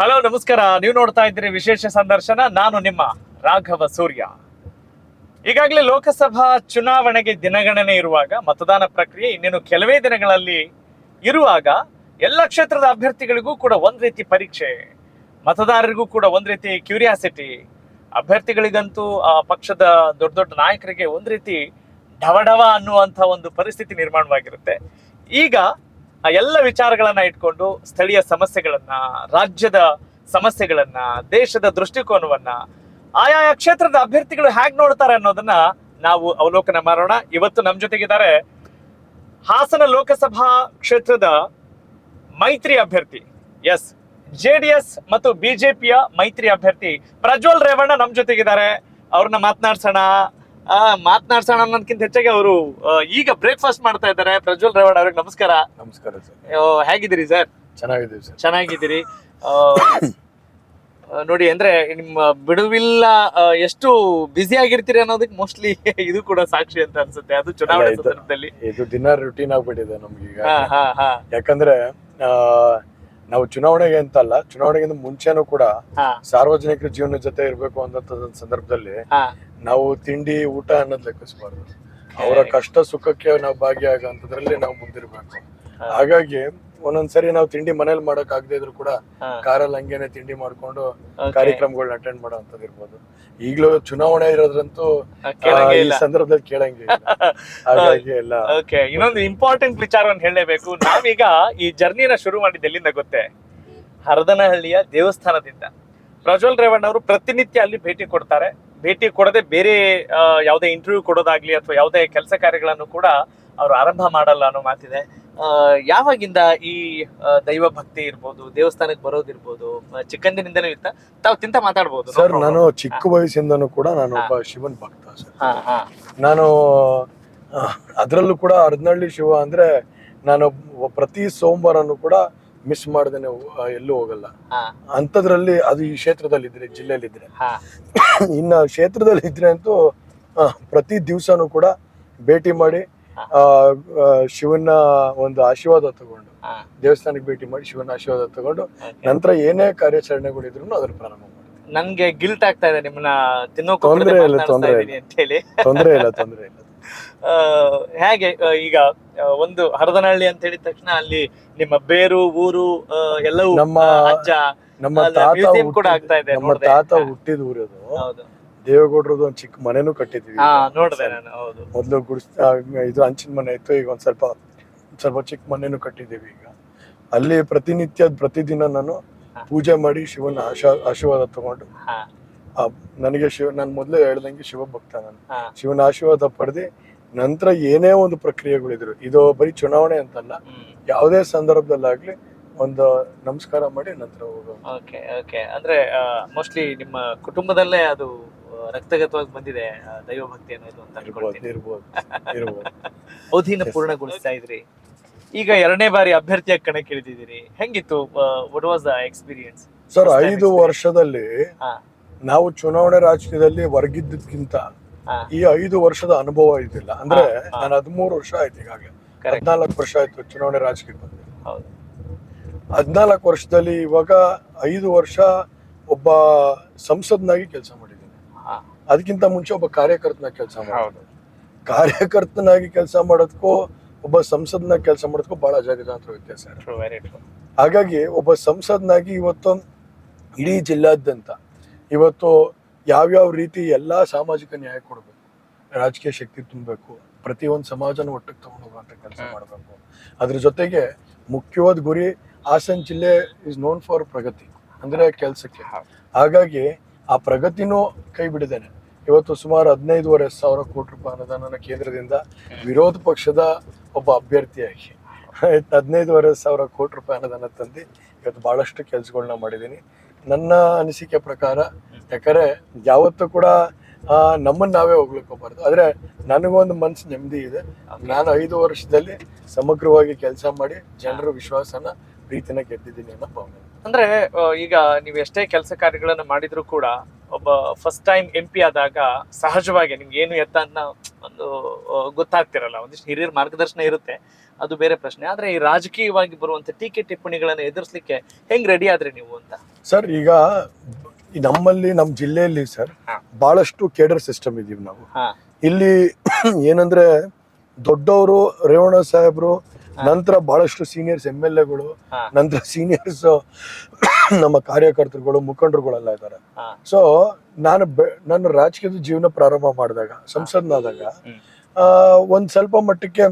Hello ನಮಸ್ಕಾರ. ನೀವು ನೋಡ್ತಾ ಇದ್ದೀರಿ ವಿಶೇಷ ಸಂದರ್ಶನ. ನಾನು ನಿಮ್ಮ ರಾಘವ ಸೂರ್ಯ. ಈಗಾಗಲೇ ಲೋಕಸಭಾ ಚುನಾವಣೆಗೆ ದಿನಗಣನೆ ಇರುವಾಗ, ಮತದಾನ ಪ್ರಕ್ರಿಯೆ ಇನ್ನೇನು ಕೆಲವೇ ದಿನಗಳಲ್ಲಿ ಇರುವಾಗ, ಎಲ್ಲ ಕ್ಷೇತ್ರದ ಅಭ್ಯರ್ಥಿಗಳಿಗೂ ಕೂಡ ಒಂದ್ ರೀತಿ ಪರೀಕ್ಷೆ, ಮತದಾರರಿಗೂ ಕೂಡ ಒಂದ್ ರೀತಿ ಕ್ಯೂರಿಯಾಸಿಟಿ, ಅಭ್ಯರ್ಥಿಗಳಿಗಂತೂ ಆ ಪಕ್ಷದ ದೊಡ್ಡ ದೊಡ್ಡ ನಾಯಕರಿಗೆ ಒಂದ್ ರೀತಿ ಢವಢವ ಅನ್ನುವಂಥ ಒಂದು ಪರಿಸ್ಥಿತಿ ನಿರ್ಮಾಣವಾಗಿರುತ್ತೆ. ಈಗ ಆ ಎಲ್ಲ ವಿಚಾರಗಳನ್ನ ಇಟ್ಕೊಂಡು ಸ್ಥಳೀಯ ಸಮಸ್ಯೆಗಳನ್ನ, ರಾಜ್ಯದ ಸಮಸ್ಯೆಗಳನ್ನ, ದೇಶದ ದೃಷ್ಟಿಕೋನವನ್ನ, ಆಯಾ ಕ್ಷೇತ್ರದ ಅಭ್ಯರ್ಥಿಗಳು ಹೇಗ್ ನೋಡ್ತಾರೆ ಅನ್ನೋದನ್ನ ನಾವು ಅವಲೋಕನ ಮಾಡೋಣ. ಇವತ್ತು ನಮ್ಮ ಜೊತೆಗಿದ್ದಾರೆ ಹಾಸನ ಲೋಕಸಭಾ ಕ್ಷೇತ್ರದ ಮೈತ್ರಿ ಅಭ್ಯರ್ಥಿ, JDS ಮತ್ತು ಬಿಜೆಪಿಯ ಮೈತ್ರಿ ಅಭ್ಯರ್ಥಿ ಪ್ರಜ್ವಲ್ ರೇವಣ್ಣ ನಮ್ಮ ಜೊತೆಗಿದ್ದಾರೆ. ಅವ್ರನ್ನ ಮಾತನಾಡ್ಸೋಣ ಅನ್ನೋದಕ್ಕಿಂತ ಹೆಚ್ಚಾಗಿ ಅವರು ಈಗ ಬ್ರೇಕ್ಫಾಸ್ಟ್ ಮಾಡ್ತಾ ಇದ್ದಾರೆ. ಪ್ರಜ್ವಲ್ ರೇವಣ್ಣ ಅವ್ರಿಗೆ ನಮಸ್ಕಾರ. ನಮಸ್ಕಾರ ಸರ್. ಹೇಗಿದ್ದೀರಿ ಸರ್? ಚೆನ್ನಾಗಿದ್ದೀವಿ ಸರ್. ಚೆನ್ನಾಗಿದ್ದೀರಿ. ನೋಡಿ, ಅಂದ್ರೆ ನಿಮ್ಮ ಬಿಡುವಿಲ್ಲ, ಎಷ್ಟು ಬ್ಯುಸಿ ಆಗಿರ್ತೀರಿ ಅನ್ನೋದಕ್ಕೆ ಮೋಸ್ಟ್ಲಿ ಇದು ಕೂಡ ಸಾಕ್ಷಿ ಅಂತ ಅನ್ಸುತ್ತೆ. ಅದು ಚುನಾವಣೆ ಸಂದರ್ಭದಲ್ಲಿ ಇದು ದಿನ ರೂಟೀನ್ ಆಗ್ಬಿಟ್ಟಿದೆ ನಮ್ಗೀಗ. ಯಾಕಂದ್ರೆ ನಾವು ಚುನಾವಣೆಗೆ ಅಂತಲ್ಲ, ಚುನಾವಣೆಗಿಂತ ಮುಂಚೆನೂ ಕೂಡ ಸಾರ್ವಜನಿಕರ ಜೀವನ ಜೊತೆ ಇರ್ಬೇಕು ಅನ್ನೋ ಸಂದರ್ಭದಲ್ಲಿ ನಾವು ತಿಂಡಿ ಊಟ ಅನ್ನೋದ್ ಲೆಕ್ಕಿಸಬಾರ್ದು. ಅವರ ಕಷ್ಟ ಸುಖಕ್ಕೆ ನಾವು ಭಾಗಿಯಾಗಂತದ್ರಲ್ಲಿ ನಾವು ಮುಂದಿರ್ಬೇಕು. ಹಾಗಾಗಿ ಒಂದೊಂದ್ಸರಿ ನಾವು ತಿಂಡಿ ಮನೇಲಿ ಮಾಡಕ್ ಆಗದೆ ಇದ್ರು ಕೂಡ ಕಾರಲ್ಲಿ ಹಂಗೇನೆ ತಿಂಡಿ ಮಾಡ್ಕೊಂಡು ಕಾರ್ಯಕ್ರಮಗಳನ್ನ ಅಟೆಂಡ್ ಮಾಡೋ ಅಂತದ್ ಇರ್ಬೋದು. ಈಗ್ಲೂ ಚುನಾವಣೆ ಇರೋದ್ರಂತೂ ಈ ಸಂದರ್ಭದಲ್ಲಿ ಕೇಳಂಗಿಲ್ಲ. ಹಾಗಾಗಿ ಎಲ್ಲ ಇನ್ನೊಂದು ಇಂಪಾರ್ಟೆಂಟ್ ವಿಚಾರವನ್ನು ಹೇಳಲೇಬೇಕು. ನಾವೀಗ ಈ ಜರ್ನಿನ ಶುರು ಮಾಡಿದ್ದು ಎಲ್ಲಿಂದ ಗೊತ್ತೇ? ಹರದನಹಳ್ಳಿಯ ದೇವಸ್ಥಾನದಿಂದ. ಪ್ರಜ್ವಲ್ ರೇವಣ್ಣ ಅವರು ಪ್ರತಿನಿತ್ಯ ಅಲ್ಲಿ ಭೇಟಿ ಕೊಡ್ತಾರೆ. ಭೇಟಿ ಕೊಡದೆ ಬೇರೆ ಯಾವುದೇ ಇಂಟರ್ವ್ಯೂ ಕೊಡೋದಾಗ್ಲಿ ಅಥವಾ ಯಾವುದೇ ಕೆಲಸ ಕಾರ್ಯಗಳನ್ನು ಕೂಡ ಅವರು ಆರಂಭ ಮಾಡಲ್ಲ ಅನ್ನೋ ಮಾತಿದೆ. ಯಾವಾಗಿಂದ ಈ ದೈವ ಭಕ್ತಿ ಇರ್ಬೋದು, ದೇವಸ್ಥಾನಕ್ಕೆ ಬರೋದಿರ್ಬೋದು, ಚಿಕ್ಕಂದಿನಿಂದಲೂ ಇತ್ತ? ತಾವು ತಿಂತ ಮಾತಾಡ್ಬೋದು ಸರ್. ನಾನು ಚಿಕ್ಕ ವಯಸ್ಸಿಂದನೂ ಕೂಡ ನಾನು ಒಬ್ಬ ಶಿವನ್ ಭಕ್ತ ಸರ್. ನಾನು ಅದ್ರಲ್ಲೂ ಕೂಡ ಹರದನಹಳ್ಳಿ ಶಿವ ಅಂದ್ರೆ ನಾನು ಪ್ರತಿ ಸೋಮವಾರನು ಕೂಡ ಮಿಸ್ ಮಾಡ್ದೇನೆ ಎಲ್ಲೂ ಹೋಗಲ್ಲ. ಅಂತದ್ರಲ್ಲಿ ಅದು ಈ ಕ್ಷೇತ್ರದಲ್ಲಿ ಇದ್ರೆ, ಜಿಲ್ಲೆಯಲ್ಲಿ ಇದ್ರೆ, ಇನ್ನ ಕ್ಷೇತ್ರದಲ್ಲಿ ಇದ್ರೆ ಅಂತೂ ಪ್ರತಿ ದಿವ್ಸನೂ ಕೂಡ ಭೇಟಿ ಮಾಡಿ ಶಿವನ ಒಂದು ಆಶೀರ್ವಾದ ತಗೊಂಡು, ದೇವಸ್ಥಾನಕ್ಕೆ ಭೇಟಿ ಮಾಡಿ ಶಿವನ ಆಶೀರ್ವಾದ ತಗೊಂಡು ನಂತರ ಏನೇ ಕಾರ್ಯಾಚರಣೆಗಳಿದ್ರು ಅದ್ರ ಪ್ರಾರಂಭ ಮಾಡ್ತೀನಿ. ನನ್ಗೆ ಗಿಲ್ಟ್ ಆಗ್ತಾ ಇದೆ ನಿಮ್ಮನ್ನ ತಿನ್ನೋಕೆ. ತೊಂದ್ರೆ ಇಲ್ಲ. ಹೇಗೆ ಈಗ ಒಂದು ಹರದನಹಳ್ಳಿ ಅಂತ ಹೇಳಿದ ತಕ್ಷಣ ಅಲ್ಲಿ ನಿಮ್ಮ ಬೇರು ಊರು ಎಲ್ಲವೂ ನಮ್ಮ ತಾತ ಹುಟ್ಟಿದ ಊರದು. ದೇವೇಗೌಡರದು ಒಂದ್ ಚಿಕ್ಕ ಮನೆನೂ ಕಟ್ಟಿದ್ವಿ. ಮೊದ್ಲು ಇದು ಹಂಚಿನ ಮನೆ ಇತ್ತು. ಈಗ ಒಂದ್ ಸ್ವಲ್ಪ ಚಿಕ್ಕ ಮನೆನೂ ಕಟ್ಟಿದೀವಿ. ಈಗ ಅಲ್ಲಿ ಪ್ರತಿದಿನ ನಾನು ಪೂಜೆ ಮಾಡಿ ಶಿವನ ಆಶೀರ್ವಾದ ತಗೊಂಡು, ನನಗೆ ನಾನು ಮೊದ್ಲು ಹೇಳ್ದಂಗೆ ಶಿವ ಭಕ್ತ. ನಾನು ಶಿವನ ಆಶೀರ್ವಾದ ಪಡೆದು ನಂತರ ಏನೇ ಒಂದು ಪ್ರಕ್ರಿಯೆಗಳಿದ್ರು, ಇದು ಬರೀ ಚುನಾವಣೆ ಅಂತಲ್ಲ, ಯಾವುದೇ ಸಂದರ್ಭದಲ್ಲಾಗ್ಲಿ ಒಂದು ನಮಸ್ಕಾರ ಮಾಡಿ ನಂತರ ಹೋಗೋ. ಅಂದ್ರೆ ಮೋಸ್ಟ್ಲಿ ನಿಮ್ಮ ಕುಟುಂಬದಲ್ಲೇ ಅದು ರಕ್ತಗತವಾಗಿ ಬಂದಿದೆ ದೈವ ಭಕ್ತಿ ಅನ್ನೋದು ಅಂತ ಇರ್ಬೋದು. ಅವಧಿನ ಪೂರ್ಣಗೊಳಿಸ್ತಾ ಇದ್ರಿ. ಈಗ 2ನೇ ಬಾರಿ ಅಭ್ಯರ್ಥಿಯಾಗಿ ಕಣಕ್ಕಿಳಿದಿದ್ದೀರಿ. ಹೆಂಗಿತ್ತು? What was the experience? Sir, 5 ವರ್ಷದಲ್ಲಿ ನಾವು ಚುನಾವಣೆ ರಾಜಕೀಯದಲ್ಲಿ ಹೊರಗಿದ್ದಕ್ಕಿಂತ ಈ 5 ವರ್ಷದ ಅನುಭವ ಇದಿಲ್ಲ. ಅಂದ್ರೆ ನಾನು 13 ವರ್ಷ ಆಯ್ತು, ಈಗಾಗಲೇ 14 ವರ್ಷ ಆಯ್ತು ಚುನಾವಣೆ ರಾಜಕೀಯ ಬಂದು. 14 ವರ್ಷದಲ್ಲಿ ಇವಾಗ 5 ವರ್ಷ ಒಬ್ಬ ಸಂಸದನಾಗಿ ಕೆಲಸ ಮಾಡಿದ್ದೀನಿ. ಅದಕ್ಕಿಂತ ಮುಂಚೆ ಒಬ್ಬ ಕಾರ್ಯಕರ್ತನಾಗಿ ಕೆಲಸ ಮಾಡಿದ್ದೀನಿ. ಕಾರ್ಯಕರ್ತನಾಗಿ ಕೆಲಸ ಮಾಡೋದಕ್ಕೂ ಒಬ್ಬ ಸಂಸದನಾಗಿ ಕೆಲಸ ಮಾಡೋದಕ್ಕೂ ಬಹಳ ಜಗಜಾಂತರ ವ್ಯತ್ಯಾಸ. ಹಾಗಾಗಿ ಒಬ್ಬ ಸಂಸದನಾಗಿ ಇವತ್ತು ಇಡೀ ಜಿಲ್ಲಾದ್ಯಂತ ಇವತ್ತು ಯಾವ್ಯಾವ ರೀತಿ ಎಲ್ಲಾ ಸಾಮಾಜಿಕ ನ್ಯಾಯ ಕೊಡಬೇಕು, ರಾಜಕೀಯ ಶಕ್ತಿ ತುಂಬಬೇಕು, ಪ್ರತಿಯೊಂದು ಸಮಾಜನ ಒಟ್ಟಿಗೆ ತಗೊಂಡು ಹೋಗುವಂತ ಕೆಲಸ ಮಾಡಬೇಕು. ಅದ್ರ ಜೊತೆಗೆ ಮುಖ್ಯವಾದ ಗುರಿ ಹಾಸನ ಜಿಲ್ಲೆ ಇಸ್ ನೋನ್ ಫಾರ್ ಪ್ರಗತಿ, ಅಂದ್ರೆ ಕೆಲ್ಸಕ್ಕೆ. ಹಾಗಾಗಿ ಆ ಪ್ರಗತಿನೂ ಕೈ ಬಿಡಿದ್ದೇನೆ. ಇವತ್ತು ಸುಮಾರು 15,500 ಕೋಟಿ ರೂಪಾಯಿ ಅನುದಾನ ಕೇಂದ್ರದಿಂದ ವಿರೋಧ ಪಕ್ಷದ ಒಬ್ಬ ಅಭ್ಯರ್ಥಿಯಾಗಿ 15,500 ಕೋಟಿ ರೂಪಾಯಿ ಅನುದಾನ ತಂದು ಇವತ್ತು ಬಹಳಷ್ಟು ಕೆಲಸಗಳನ್ನ ಮಾಡಿದ್ದೀನಿ. ನನ್ನ ಅನಿಸಿಕೆ ಪ್ರಕಾರ, ಯಾಕಂದ್ರೆ ಯಾವತ್ತೂ ಕೂಡ ನಮ್ಮನ್ನ ನಾವೇ ಹೋಗ್ಲಿಕ್ಕೆ ಹೋಗ್ಬಾರ್ದು. ಆದ್ರೆ ನನಗೊಂದು ಮನ್ಸು ನೆಮ್ಮದಿ ಇದೆ. ನಾನು 5 ವರ್ಷದಲ್ಲಿ ಸಮಗ್ರವಾಗಿ ಕೆಲಸ ಮಾಡಿ ಜನರ ವಿಶ್ವಾಸನ, ಪ್ರೀತಿನ ಗೆದ್ದಿದ್ದೀನಿ ಅನ್ನೋ ಭಾವನೆ. ಅಂದ್ರೆ ಈಗ ನೀವು ಎಷ್ಟೇ ಕೆಲಸ ಕಾರ್ಯಗಳನ್ನ ಮಾಡಿದ್ರು ಕೂಡ ಒಬ್ಬ ಫಸ್ಟ್ ಟೈಮ್ MP ಆದಾಗ ಸಹಜವಾಗಿ ನಿಮ್ಗೆ ಏನು ಎತ್ತ ಅನ್ನೋ ಗೊತ್ತಾಗ್ತಿರಲ್ಲ, ಒಂದಿಷ್ಟು ಹಿರಿಯರ ಮಾರ್ಗದರ್ಶನ ಇರುತ್ತೆ, ಅದು ಬೇರೆ ಪ್ರಶ್ನೆ. ಆದ್ರೆ ಈ ರಾಜಕೀಯವಾಗಿ ಬರುವಂತ ಟೀಕೆ ಟಿಪ್ಪಣಿಗಳನ್ನ ಎದುರಿಸ್ಲಿಕ್ಕೆ ಹೆಂಗ್ ರೆಡಿ ಆದ್ರಿ ನೀವು ಅಂತ? ಸರ್, ಈಗ ನಮ್ಮಲ್ಲಿ ನಮ್ಮ ಜಿಲ್ಲೆಯಲ್ಲಿ ಸರ್ ಬಹಳಷ್ಟು ಕೇಡರ್ ಸಿಸ್ಟಮ್ ಇದೀವಿ ನಾವು. ಇಲ್ಲಿ ಏನಂದ್ರೆ ದೊಡ್ಡವರು ರೇವಣ್ಣ ಸಾಹೇಬ್ರು, ನಂತರ ಬಹಳಷ್ಟು ಸೀನಿಯರ್ಸ್ MLAಗಳು, ನಂತರ ಸೀನಿಯರ್ಸ್ ನಮ್ಮ ಕಾರ್ಯಕರ್ತರುಗಳು, ಮುಖಂಡರುಗಳೆಲ್ಲ ಇದ್ದಾರೆ. ಸೊ ನಾನು ರಾಜಕೀಯದ ಜೀವನ ಪ್ರಾರಂಭ ಮಾಡಿದಾಗ, ಸಂಸದನಾದಾಗ ಒಂದ್ ಸ್ವಲ್ಪ ಮಟ್ಟಕ್ಕೆ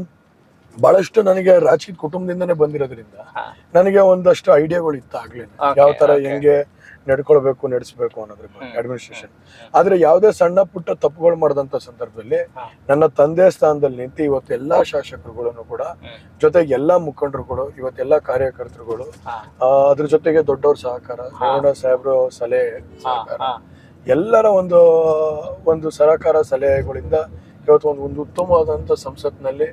ಬಹಳಷ್ಟು ನನಗೆ ರಾಜಕೀಯ ಕುಟುಂಬದಿಂದನೇ ಬಂದಿರೋದ್ರಿಂದ ನನಗೆ ಒಂದಷ್ಟು ಐಡಿಯಾಗಳು ಇತ್ತು ಆಗ್ಲೇ, ಯಾವ ತರ ಹೆಂಗೆ ನಡ್ಕೊಳ್ಬೇಕು, ನಡೆಸಬೇಕು ಅನ್ನೋದ್ರ ಬಗ್ಗೆ ಅಡ್ಮಿನಿಸ್ಟ್ರೇಷನ್. ಆದ್ರೆ ಯಾವುದೇ ಸಣ್ಣ ಪುಟ್ಟ ತಪ್ಪುಗಳು ಮಾಡಿದಂತ ಸಂದರ್ಭದಲ್ಲಿ ನನ್ನ ತಂದೆ ಸ್ಥಾನದಲ್ಲಿ ನಿಂತು ಇವತ್ತು ಎಲ್ಲಾ ಶಾಸಕರುಗಳನ್ನು ಕೂಡ, ಜೊತೆಗೆ ಎಲ್ಲಾ ಮುಖಂಡರುಗಳು, ಇವತ್ತೆಲ್ಲಾ ಕಾರ್ಯಕರ್ತರುಗಳು, ಅದ್ರ ಜೊತೆಗೆ ದೊಡ್ಡವ್ರ ಸಹಕಾರ, ರೇವಣ್ಣ ಸಾಹೇಬ್ರು ಸಲಹೆ ಸಹಕಾರ, ಎಲ್ಲರ ಒಂದು ಸಹಕಾರ ಸಲಹೆಗಳಿಂದ ಇವತ್ತು ಒಂದು ಉತ್ತಮವಾದಂತ ಸಂಸತ್ನಲ್ಲಿ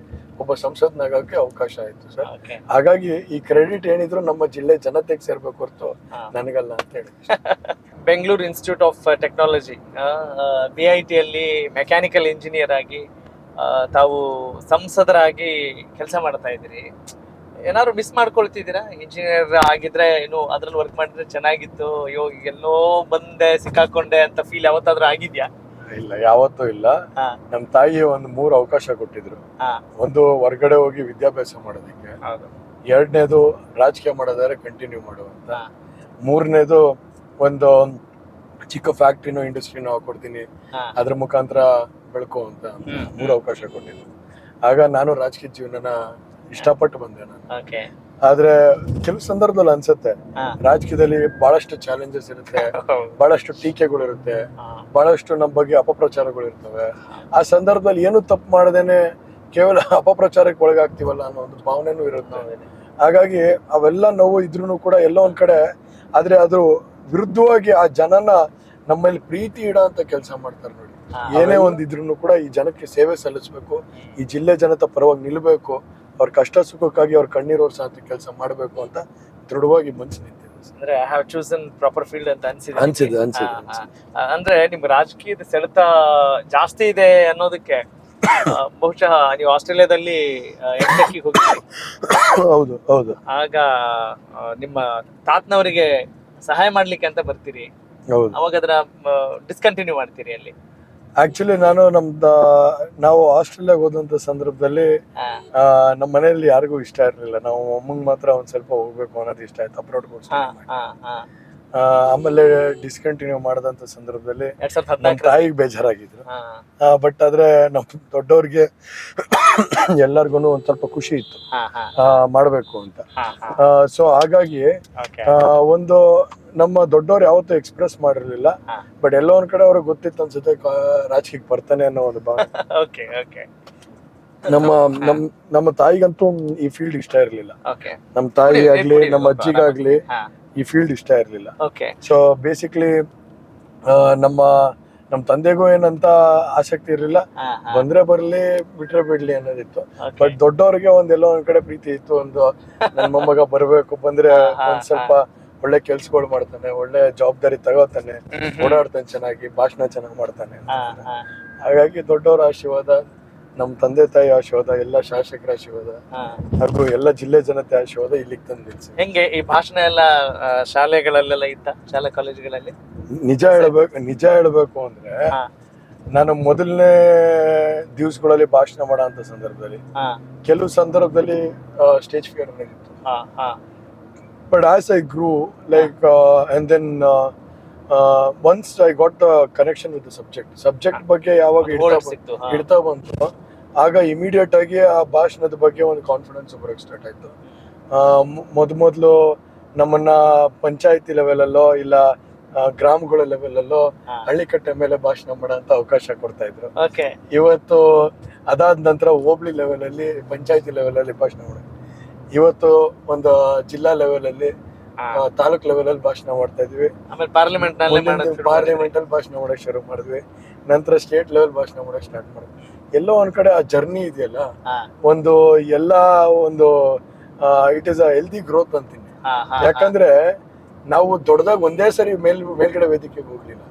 ಒಬ್ಬ ಸಂಸತ್ನಾಗಕ್ಕೆ ಅವಕಾಶ ಆಯ್ತು ಸರ್. ಹಾಗಾಗಿ ಈ ಕ್ರೆಡಿಟ್ ಏನಿದ್ರು ನಮ್ಮ ಜಿಲ್ಲೆ ಜನತೆಗೆ ಸೇರ್ಬೇಕು ಹೊರತು ನನಗಲ್ಲ ಅಂತ ಹೇಳಿ. Bengaluru institute of technology BIT ಅಲ್ಲಿ ಮೆಕ್ಯಾನಿಕಲ್ ಇಂಜಿನಿಯರ್ ಆಗಿ ತಾವು ಸಂಸದರಾಗಿ ಕೆಲಸ ಮಾಡ್ತಾ ಇದ್ದೀರಿ. ಏನಾದ್ರು ಮಿಸ್ ಮಾಡ್ಕೊಳ್ತಿದ್ದೀರಾ? ಇಂಜಿನಿಯರ್ ಆಗಿದ್ರೆ ಇನ್ನು ಅದ್ರಲ್ಲಿ ವರ್ಕ್ ಮಾಡಿದ್ರೆ ಚೆನ್ನಾಗಿತ್ತು, ಅಯ್ಯೋ ಎಲ್ಲೋ ಬಂದೆ ಸಿಕ್ಕಾಕೊಂಡೆ ಅಂತ ಫೀಲ್ ಯಾವತ್ತಾದ್ರೂ ಆಗಿದ್ಯಾ? ಇಲ್ಲ, ಯಾವತ್ತೂ ಇಲ್ಲ. ನಮ್ ತಾಯಿ ಒಂದು 3 ಅವಕಾಶ ಕೊಟ್ಟಿದ್ರು. ಒಂದು ಹೊರಗಡೆ ಹೋಗಿ ವಿದ್ಯಾಭ್ಯಾಸ ಮಾಡೋದಕ್ಕೆ, ಎರಡನೇದು ರಾಜಕೀಯ ಮಾಡೋದಾದ್ರೆ ಕಂಟಿನ್ಯೂ ಮಾಡುವಂತ, ಮೂರನೇದು ಒಂದು ಚಿಕ್ಕ ಫ್ಯಾಕ್ಟ್ರಿನೋ ಇಂಡಸ್ಟ್ರಿನೋ ಹಾಕೊಡ್ತೀನಿ, ಅದ್ರ ಮುಖಾಂತರ ಬೆಳ್ಕೊ ಅಂತ 3 ಅವಕಾಶ ಕೊಟ್ಟಿದ್ರು. ಆಗ ನಾನು ರಾಜಕೀಯ ಜೀವನನ ಇಷ್ಟಪಟ್ಟು ಬಂದೆ ನಾನು. ಆದ್ರೆ ಕೆಲವು ಸಂದರ್ಭದಲ್ಲಿ ಅನ್ಸುತ್ತೆ ರಾಜಕೀಯದಲ್ಲಿ ಬಹಳಷ್ಟು ಚಾಲೆಂಜಸ್ ಇರುತ್ತೆ, ಬಹಳಷ್ಟು ಟೀಕೆಗಳಿರುತ್ತೆ, ಬಹಳಷ್ಟು ನಮ್ಮ ಬಗ್ಗೆ ಅಪಪ್ರಚಾರಗಳು ಇರ್ತವೆ. ಆ ಸಂದರ್ಭದಲ್ಲಿ ಏನು ತಪ್ಪು ಮಾಡದೇನೆ ಕೇವಲ ಅಪಪ್ರಚಾರಕ್ಕೆ ಒಳಗಾಗ್ತೀವಲ್ಲ ಅನ್ನೋ ಒಂದು ಭಾವನೆನೂ ಇರುತ್ತೆ. ಹಾಗಾಗಿ ಅವೆಲ್ಲ ನೋವು ಇದ್ರೂ ಕೂಡ ಎಲ್ಲೋ ಒಂದ್ ಕಡೆ, ಆದ್ರೆ ಅದ್ರ ವಿರುದ್ಧವಾಗಿ ಆ ಜನನ ನಮ್ಮಲ್ಲಿ ಪ್ರೀತಿ ಇಡೋ ಅಂತ ಕೆಲಸ ಮಾಡ್ತಾರೆ ನೋಡಿ. ಏನೇ ಒಂದಿದ್ರು ಕೂಡ ಈ ಜನಕ್ಕೆ ಸೇವೆ ಸಲ್ಲಿಸ್ಬೇಕು, ಈ ಜಿಲ್ಲೆ ಜನತೆ ಪರವಾಗಿ ನಿಲ್ಬೇಕು, ಅವ್ರ ಕಷ್ಟ ಸುಖಕ್ಕಾಗಿ ಅವ್ರ ಕಣ್ಣೀರು ಒರೆಸೋ ಕೆಲಸ ಮಾಡಬೇಕು ಅಂತ ದೃಢವಾಗಿ ಮನಸ್ಸು ನಿಂತಿದೆ. ಅಂದ್ರೆ I have chosen proper field ಅಂತ ಅನ್ಸಿದೆ. ಅಂದ್ರೆ ನಿಮ್ ರಾಜಕೀಯದ ಸೆಳೆತ ಜಾಸ್ತಿ ಇದೆ ಅನ್ನೋದಕ್ಕೆ ಬಹುಶಃ ನೀವು ಆಸ್ಟ್ರೇಲಿಯಾದಲ್ಲಿ ಎಂಟಕ್ಕೆ ಹೋಗಿದ್ರಿ. ಹೌದು ಹೌದು. ಆಗ ನಿಮ್ಮ ತಾತನವರಿಗೆ ಸಹಾಯ ಮಾಡ್ಲಿಕ್ಕೆ ಅಂತ ಬರ್ತೀರಿ, ಅವಾಗ ಅದರ ಡಿಸ್ಕಂಟಿನ್ಯೂ ಮಾಡ್ತೀರಿ ಅಲ್ಲಿ. ಆಕ್ಚುಲಿ ನಾವು ಆಸ್ಟ್ರೇಲಿಯಾಗ ಹೋದಂತ ಸಂದರ್ಭದಲ್ಲಿ ನಮ್ಮ ಮನೆಯಲ್ಲಿ ಯಾರಿಗೂ ಇಷ್ಟ ಇರ್ಲಿಲ್ಲ. ನಾವು ಅಮ್ಮಂಗ್ ಮಾತ್ರ ಒಂದ್ ಸ್ವಲ್ಪ ಹೋಗ್ಬೇಕು ಅನ್ನೋದು ಇಷ್ಟ ಆಯ್ತು, ಅಬ್ರಾಡ್ ಆಮೇಲೆ ಡಿಸ್ಕಂಟಿನ್ಯೂ ಮಾಡದಂತ ಸಂದರ್ಭದಲ್ಲಿ ನಮ್ಮ ತಾಯಿಗೆ ಬೇಜಾರಾಗಿದ್ರು. ಬಟ್ ಆದ್ರೆ ನಮ್ ದೊಡ್ಡವ್ರಿಗೆ ಎಲ್ಲರಿಗೂ ಒಂದ್ ಸ್ವಲ್ಪ ಖುಷಿ ಇತ್ತು ಮಾಡ್ಬೇಕು ಅಂತ. ಸೊ ಹಾಗಾಗಿ ಒಂದು ನಮ್ಮ ದೊಡ್ಡವ್ರು ಯಾವತ್ತೂ ಎಕ್ಸ್ಪ್ರೆಸ್ ಮಾಡಿರ್ಲಿಲ್ಲ, ಬಟ್ ಎಲ್ಲೋ ಒಂದ್ ಕಡೆ ಅವ್ರಿಗೆ ಗೊತ್ತಿತ್ತು ಅನ್ಸುತ್ತೆ ರಾಜಕೀಯಕ್ಕೆ ಬರ್ತಾನೆ ಅನ್ನೋ ಒಂದು ಭಾವನೆ. ನಮ್ಮ ತಾಯಿಗಂತೂ ಈ ಫೀಲ್ಡ್ ಇಷ್ಟ ಇರ್ಲಿಲ್ಲ. ನಮ್ಮ ತಾಯಿ ಆಗ್ಲಿ ನಮ್ಮ ಅಜ್ಜಿಗಾಗ್ಲಿ ಈ ಫೀಲ್ಡ್ ಇಷ್ಟ ಇರ್ಲಿಲ್ಲ. ಸೊ ಬೇಸಿಕ್ಲಿ ನಮ್ಮ ತಂದೆಗೂ ಏನಂತ ಆಸಕ್ತಿ ಇರ್ಲಿಲ್ಲ, ಬಂದ್ರೆ ಬರ್ಲಿ ಬಿಟ್ರೆ ಬಿಡ್ಲಿ ಅನ್ನೋದಿತ್ತು. ಬಟ್ ದೊಡ್ಡವ್ರಿಗೆ ಎಲ್ಲೋ ಒಂದ್ ಕಡೆ ಪ್ರೀತಿ ಇತ್ತು, ನನ್ನ ಮೊಮ್ಮಗ ಬರ್ಬೇಕು, ಬಂದ್ರೆ ಒಂದ್ ಸ್ವಲ್ಪ ಒಳ್ಳೆ ಕೆಲ್ಸಗಳು ಮಾಡ್ತಾನೆ, ಒಳ್ಳೆ ಜವಾಬ್ದಾರಿ ತಗೋತಾನೆ, ಓಡಾಡ್ತಾನೆ ಚೆನ್ನಾಗಿ, ಭಾಷಣ ಚೆನ್ನಾಗಿ ಮಾಡ್ತಾನೆ. ಹಾಗಾಗಿ ದೊಡ್ಡವರ ಆಶೀರ್ವಾದ, ನಮ್ಮ ತಂದೆ ತಾಯಿ ಆಶೀರ್ವಾದ, ಎಲ್ಲ ಶಾಸಕರ ಆಶೀರ್ವಾದ ಹಾಗೂ ಎಲ್ಲ ಜಿಲ್ಲೆ ಜನತೆ ಆಶೀರ್ವಾದ ಇಲ್ಲಿಗೆ ತಂದು ನಿಲ್ಸಿ. ಹೆಂಗೆ ಈ ಭಾಷಣ ಎಲ್ಲ ಶಾಲೆಗಳಲ್ಲೆಲ್ಲ ಇತ್ತ, ಶಾಲಾ ಕಾಲೇಜುಗಳಲ್ಲಿ? ನಿಜ ಹೇಳ್ಬೇಕು ಅಂದ್ರೆ ನಾನು ಮೊದಲನೇ ದಿವಸಗಳಲ್ಲಿ ಭಾಷಣ ಮಾಡೋ ಅಂತ ಸಂದರ್ಭದಲ್ಲಿ ಕೆಲವು ಸಂದರ್ಭದಲ್ಲಿ ಸ್ಟೇಜ್ ಫಿಯರ್ ಇತ್ತು. But as I grew, and then once I got the connection with the subject ಬಗ್ಗೆ ಯಾವಾಗ ಇಡ್ತಾ ಬಂತು, ಆಗ ಇಮಿಡಿಯೇಟ್ ಆಗಿ ಆ ಭಾಷಣದ ಬಗ್ಗೆ ಒಂದು ಕಾನ್ಫಿಡೆನ್ಸ್ ಬರೋಕ್ಕೆ ಸ್ಟಾರ್ಟ್ ಆಯ್ತು. ಮೊದಲು ನಮ್ಮನ್ನ ಪಂಚಾಯತಿ ಲೆವೆಲಲ್ಲೋ ಇಲ್ಲ ಗ್ರಾಮಗಳ ಲೆವೆಲಲ್ಲೋ ಹಳ್ಳಿಕಟ್ಟೆ ಮೇಲೆ ಭಾಷಣ ಮಾಡೋ ಅಂತ ಅವಕಾಶ ಕೊಡ್ತಾ ಇದ್ರು. ಇವತ್ತು ಅದಾದ ನಂತರ ಹೋಬಳಿ ಲೆವೆಲಲ್ಲಿ, ಪಂಚಾಯತಿ ಲೆವೆಲಲ್ಲಿ ಭಾಷಣ ಮಾಡೋದು. ಇವತ್ತು ಒಂದು ಜಿಲ್ಲಾ ಲೆವೆಲ್ ಅಲ್ಲಿ, ತಾಲೂಕ್ ಲೆವೆಲ್ ಅಲ್ಲಿ ಭಾಷಣ ಮಾಡ್ತಾ ಇದ್ವಿ. ಪಾರ್ಲಿಮೆಂಟ್ ಅಲ್ಲಿ ಭಾಷಣ ಮಾಡಕ್ ಶುರು ಮಾಡಿದ್ವಿ. ನಂತರ ಸ್ಟೇಟ್ ಲೆವೆಲ್ ಭಾಷಣ ಮಾಡಕ್ ಸ್ಟಾರ್ಟ್ ಮಾಡಿದ್ವಿ. ಎಲ್ಲೋ ಒಂದ್ ಕಡೆ ಆ ಜರ್ನಿ ಇದೆಯಲ್ಲ, it is a healthy growth ಅಂತೀನಿ. ಯಾಕಂದ್ರೆ ನಾವು ದೊಡ್ಡದಾಗ ಒಂದೇ ಸರಿ ಮೇಲ್ಗಡೆ ವೇದಿಕೆಗೆ ಹೋಗ್ಲಿಲ್ಲ,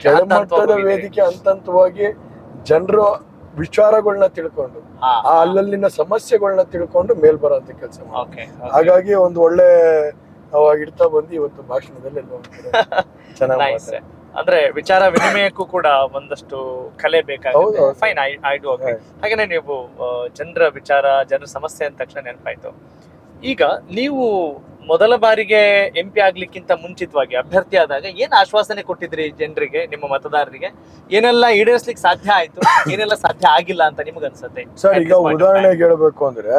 ಕೆಳಮಟ್ಟದ ವೇದಿಕೆ ಹಂತವಾಗಿ ಜನರು ವಿಚಾರಗಳನ್ನ ತಿಳ್ಕೊಂಡು ಆ ಅಲ್ಲಲ್ಲಿನ ಸಮಸ್ಯೆಗಳನ್ನ ತಿಳ್ಕೊಂಡು ಮೇಲ್ ಬರೋಂತ ಕೆಲಸ ಮಾಡಿ. ಹಾಗಾಗಿ ಒಂದು ಒಳ್ಳೆ ಇಡ್ತಾ ಬಂದು ಇವತ್ತು ಭಾಷಣದಲ್ಲಿ ಎಲ್ಲ ಚೆನ್ನಾಗಿ ಅಂದ್ರೆ ವಿಚಾರ ವಿನಿಮಯಕ್ಕೂ ಕೂಡ ಒಂದಷ್ಟು ಕಲೆ ಬೇಕಾಗುತ್ತೆ. Fine, I do agri. ಹಾಗೇನೆ ನೀವು ಜನರ ವಿಚಾರ, ಜನರ ಸಮಸ್ಯೆ ಅಂದ ತಕ್ಷಣ ನೆನಪಾಯ್ತು. ಈಗ ನೀವು ಮೊದಲ ಬಾರಿಗೆ MP ಆಗ್ಲಿಕ್ಕಿಂತ ಮುಂಚಿತವಾಗಿ ಅಭ್ಯರ್ಥಿ ಆದಾಗ ಏನ್ ಆಶ್ವಾಸನೆ ಕೊಟ್ಟಿದ್ರಿ ಜನರಿಗೆ, ನಿಮ್ಮ ಮತದಾರರಿಗೆ? ಏನೆಲ್ಲ ಈಡೇರಿಸ್ಲಿಕ್ಕೆ ಸಾಧ್ಯ ಆಯ್ತು, ಏನೆಲ್ಲ ಸಾಧ್ಯ ಆಗಿಲ್ಲ ಅಂತ ನಿಮ್ಗೆ ಅನ್ಸುತ್ತೆ? ಸರ್, ಈಗ ಉದಾಹರಣೆಗೆ ಹೇಳ್ಬೇಕು ಅಂದ್ರೆ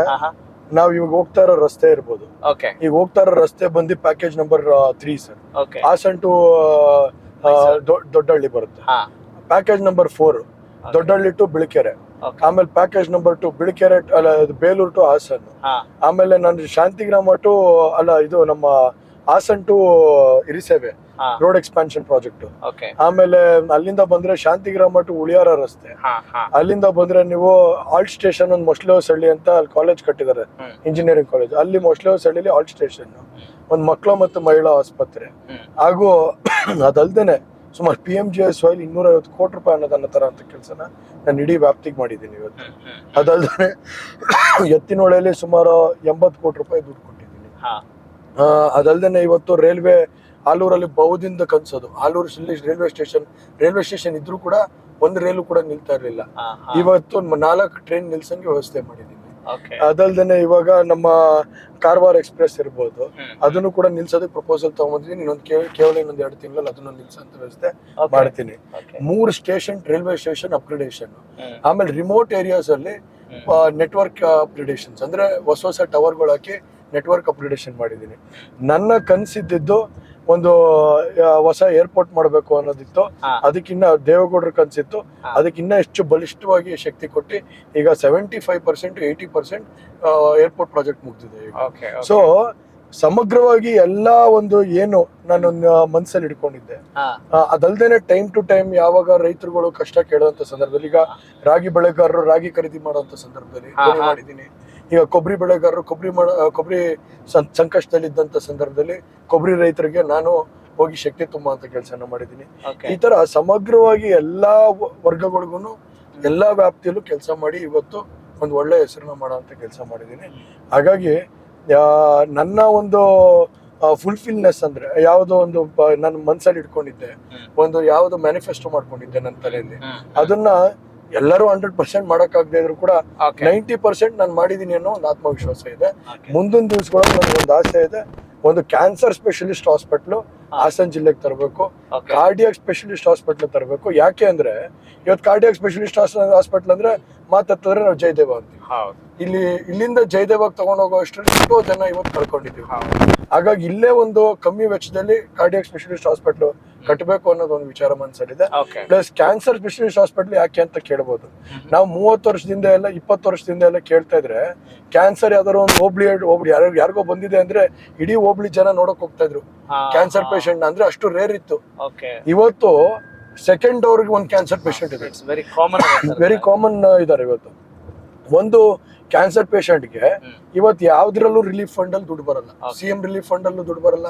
ನಾವ್ ಇವಾಗ ಹೋಗ್ತಾ ಇರೋ ರಸ್ತೆ ಇರ್ಬೋದು. ಈಗ ಹೋಗ್ತಾ ಇರೋ ರಸ್ತೆ ಬಂದು package number 3 sir, Hassan to Doddahalli ಬರುತ್ತೆ. Package number 4 Doddahalli to Bilikere. ಆಮೇಲೆ package number 2 Bilikere Belur to Hassan. ಆಮೇಲೆ ನಾನು ಶಾಂತಿಗ್ರಾಮ ಟು ಇದು ನಮ್ಮ Hassan to Irisave road expansion project. ಆಮೇಲೆ ಅಲ್ಲಿಂದ ಬಂದ್ರೆ ಶಾಂತಿಗ್ರಾಮ ಟು ಉಳಿಯಾರ ರಸ್ತೆ. ಅಲ್ಲಿಂದ ಬಂದ್ರೆ ನೀವು ಆಲ್ಟ್ ಸ್ಟೇಷನ್ ಒಂದು ಮೊಸ್ಲೆಹೊಸಳ್ಳಿ ಅಂತ ಅಲ್ಲಿ ಕಾಲೇಜ್ ಕಟ್ಟಿದ್ದಾರೆ, ಇಂಜಿನಿಯರಿಂಗ್ ಕಾಲೇಜ್. ಅಲ್ಲಿ ಮೊಸ್ಲೆಹೊಸಳ್ಳಿಲಿ ಆಲ್ಟ್ ಸ್ಟೇಷನ್, ಒಂದು ಮಕ್ಕಳು ಮತ್ತು ಮಹಿಳಾ ಆಸ್ಪತ್ರೆ, ಹಾಗೂ ಅದಲ್ದೇನೆ ಸುಮಾರು PMGSY 250 ಕೋಟಿ ರೂಪಾಯಿ ಅನ್ನೋದನ್ನ ತರ ಅಂತ ಕೆಲಸನ ನಾನು ಇಡೀ ವ್ಯಾಪ್ತಿಗೆ ಮಾಡಿದ್ದೀನಿ ಇವತ್ತು. ಅದಲ್ದೇ ಎತ್ತಿನಹೊಳೆಯಲ್ಲಿ ಸುಮಾರು 80 ಕೋಟಿ ರೂಪಾಯಿ ದುಡ್ಡು ಕೊಟ್ಟಿದ್ದೀನಿ. ಅದಲ್ದೇನೆ ಇವತ್ತು ರೈಲ್ವೆ ಆಲೂರಲ್ಲಿ ಬಹುದಿಂದ ಕನ್ಸೋದು, ಆಲೂರು ರೈಲ್ವೆ ಸ್ಟೇಷನ್ ಇದ್ರೂ ಕೂಡ ಒಂದು ರೈಲು ಕೂಡ ನಿಲ್ತಾ ಇರ್ಲಿಲ್ಲ. ಇವತ್ತು 4 ಟ್ರೈನ್ ನಿಲ್ಸಂಗೆ ವ್ಯವಸ್ಥೆ ಮಾಡಿದ್ದೀನಿ. ಅದಲ್ದೇನೆ ಇವಾಗ ನಮ್ಮ ಕಾರವಾರ ಎಕ್ಸ್ಪ್ರೆಸ್ ಇರ್ಬೋದು, ಅದನ್ನು ಕೂಡ ನಿಲ್ಸೋದಕ್ಕೆ ಪ್ರಪೋಸಲ್ ತಗೊಂಡಿದ್ದೀನಿ. ಕೇವಲ ಇನ್ನೊಂದು 2 ತಿಂಗಳಲ್ಲಿ ಅದನ್ನು ನಿಲ್ಸಂತ ವ್ಯವಸ್ಥೆ ಮಾಡ್ತೀನಿ. 3 ಸ್ಟೇಷನ್ ರೈಲ್ವೆ ಸ್ಟೇಷನ್ ಅಪ್ಗ್ರೇಡೇಷನ್, ಆಮೇಲೆ ರಿಮೋಟ್ ಏರಿಯಾಸ್ ಅಲ್ಲಿ ನೆಟ್ವರ್ಕ್ ಅಪ್ಗ್ರೇಡೇಷನ್ಸ್, ಅಂದ್ರೆ ಹೊಸ ಟವರ್ಗಳು ಹಾಕಿ ನೆಟ್ವರ್ಕ್ ಅಪ್ಗ್ರೇಡೇಷನ್ ಮಾಡಿದ್ದೀನಿ. ನನ್ನ ಕನ್ಸಿದ್ದು ಒಂದು ಹೊಸ ಏರ್ಪೋರ್ಟ್ ಮಾಡಬೇಕು ಅನ್ನೋದಿತ್ತು. ಅದಕ್ಕಿನ್ನ ದೇವೇಗೌಡರ ಕನ್ಸಿತ್ತು. ಅದಕ್ಕಿನ್ನ ಹೆಚ್ಚು ಬಲಿಷ್ಠವಾಗಿ ಶಕ್ತಿ ಕೊಟ್ಟು ಈಗ 75% 80% ಏರ್ಪೋರ್ಟ್ ಪ್ರಾಜೆಕ್ಟ್ ಮುಗ್ದಿದೆ ಈಗ. ಸೊ ಸಮಗ್ರವಾಗಿ ಎಲ್ಲಾ ಒಂದು ಏನು ನಾನು ಮನಸ್ಸಲ್ಲಿ ಇಟ್ಕೊಂಡಿದ್ದೆ. ಅದಲ್ದೇನೆ ಟೈಮ್ ಟು ಟೈಮ್ ಯಾವಾಗ ರೈತರುಗಳು ಕಷ್ಟ ಕೇಳುವಂತ ಸಂದರ್ಭದಲ್ಲಿ, ಈಗ ರಾಗಿ ಬೆಳೆಗಾರರು ರಾಗಿ ಖರೀದಿ ಮಾಡುವಂತ ಸಂದರ್ಭದಲ್ಲಿ ಮಾಡಿದ್ದೀನಿ. ಈಗ ಕೊಬ್ಬರಿ ಬೆಳೆಗಾರರು ಕೊಬ್ಬರಿ ಸಂಕಷ್ಟದಲ್ಲಿದ್ದಂತ ಸಂದರ್ಭದಲ್ಲಿ ಕೊಬ್ಬರಿ ರೈತರಿಗೆ ನಾನು ಹೋಗಿ ಶಕ್ತಿ ತುಂಬುವಂತ ಕೆಲಸನ ಮಾಡಿದ್ದೀನಿ. ಈ ತರ ಸಮಗ್ರವಾಗಿ ಎಲ್ಲಾ ವರ್ಗಗಳಿಗೂ ಎಲ್ಲಾ ವ್ಯಾಪ್ತಿಯಲ್ಲೂ ಕೆಲಸ ಮಾಡಿ ಇವತ್ತು ಒಂದು ಒಳ್ಳೆ ಹೆಸರನ್ನ ಮಾಡುವಂತ ಕೆಲಸ ಮಾಡಿದ್ದೀನಿ. ಹಾಗಾಗಿ ನನ್ನ ಒಂದು ಫುಲ್ಫಿಲ್ನೆಸ್ ಅಂದ್ರೆ ಯಾವುದೋ ಒಂದು ನನ್ನ ಮನ್ಸಲ್ಲಿ ಇಟ್ಕೊಂಡಿದ್ದೆ, ಒಂದು ಯಾವ್ದು ಮ್ಯಾನಿಫೆಸ್ಟೋ ಮಾಡ್ಕೊಂಡಿದ್ದೆ ನನ್ನ ತಲೆಯಲ್ಲಿ, ಅದನ್ನ ಎಲ್ಲರೂ 100% ಮಾಡಕ್ಕಾಗದೇ ಇದ್ರು ಕೂಡ 90% ನಾನು ಮಾಡಿದೀನಿ ಅನ್ನೋ ಒಂದು ಆತ್ಮವಿಶ್ವಾಸ ಇದೆ. ಮುಂದಿನ ದಿವಸಗಳಲ್ಲಿ ನನಗೆ ಒಂದು ಆಸೆ ಇದೆ, ಒಂದು ಕ್ಯಾನ್ಸರ್ ಸ್ಪೆಷಲಿಸ್ಟ್ ಹಾಸ್ಪಿಟ್ಲು ಹಾಸನ್ ಜಿಲ್ಲೆಗೆ ತರಬೇಕು, ಕಾರ್ಡಿಯಾಕ್ ಸ್ಪೆಷಲಿಸ್ಟ್ ಹಾಸ್ಪಿಟ್ಲ್ ತರಬೇಕು. ಯಾಕೆ ಅಂದ್ರೆ ಇವತ್ತು ಕಾರ್ಡಿಯಾಕ್ ಸ್ಪೆಷಲಿಸ್ಟ್ ಹಾಸ್ಪಿಟ್ಲ್ ಅಂದ್ರೆ ಮಾತಾಡ್ತಾರೆ ನಾವು ಜಯದೇವ ಅಂತೀವಿ. ಇಲ್ಲಿಂದ ಜಯದೇವಾಗ ತಗೊಂಡು ಹೋಗೋ ಅಷ್ಟರಲ್ಲಿ ಎಷ್ಟೋ ಜನ ಇವತ್ತು ಕಳ್ಕೊಂಡಿದ್ದೀವಿ. ಹಾಗಾಗಿ ಇಲ್ಲೇ ಒಂದು ಕಮ್ಮಿ ವೆಚ್ಚದಲ್ಲಿ ಕಾರ್ಡಿಯಾಕ್ ಸ್ಪೆಷಲಿಸ್ಟ್ ಹಾಸ್ಪಿಟ್ಲ್ ಕಟ್ಟಬೇಕು ಅನ್ನೋದು ಒಂದು ವಿಚಾರ ಮನಸ್ಸಲ್ಲಿದೆ. ಪ್ಲಸ್ ಕ್ಯಾನ್ಸರ್ ಸ್ಪೆಷಲಿಸ್ಟ್ ಹಾಸ್ಪಿಟ್ಲ್ ಯಾಕೆ ಅಂತ ಕೇಳ್ಬೋದು. ನಾವು 30 ವರ್ಷದಿಂದ ಎಲ್ಲ 20 ವರ್ಷದಿಂದ ಎಲ್ಲ ಕೇಳ್ತಾ ಇದ್ರೆ ಕ್ಯಾನ್ಸರ್ ಯಾವ್ದಾದ್ರು ಒಂದು ಹೋಬ್ಳಿ ಯಾರಿಗೋ ಬಂದಿದೆ ಅಂದ್ರೆ ಇಡೀ ಹೋಬ್ಳಿ ಜನ ನೋಡಕ್ ಹೋಗ್ತಾ ಇದ್ರು ಕ್ಯಾನ್ಸರ್ ಪೇಷಂಟ್. ಅಂದ್ರೆ ಅಷ್ಟು ರೇರ್ ಇತ್ತು. ಇವತ್ತು ಸೆಕೆಂಡ್ ಅವ್ರಿಗೆ ಒಂದು ಕ್ಯಾನ್ಸರ್ ಪೇಷಂಟ್ ಇದೆ, ವೆರಿ ಕಾಮನ್ ಇದಾರೆ ಇವತ್ತು. ಒಂದು ಕ್ಯಾನ್ಸರ್ ಪೇಷಂಟ್ಗೆ ಇವತ್ತು ಯಾವ್ದ್ರಲ್ಲೂ ರಿಲೀಫ್ ಫಂಡ್ ಅಲ್ಲಿ ದುಡ್ಡು ಬರಲ್ಲ. CM ರಿಲೀಫ್ ಫಂಡ್ ಅಲ್ಲೂ ದುಡ್ಡು ಬರಲ್ಲ.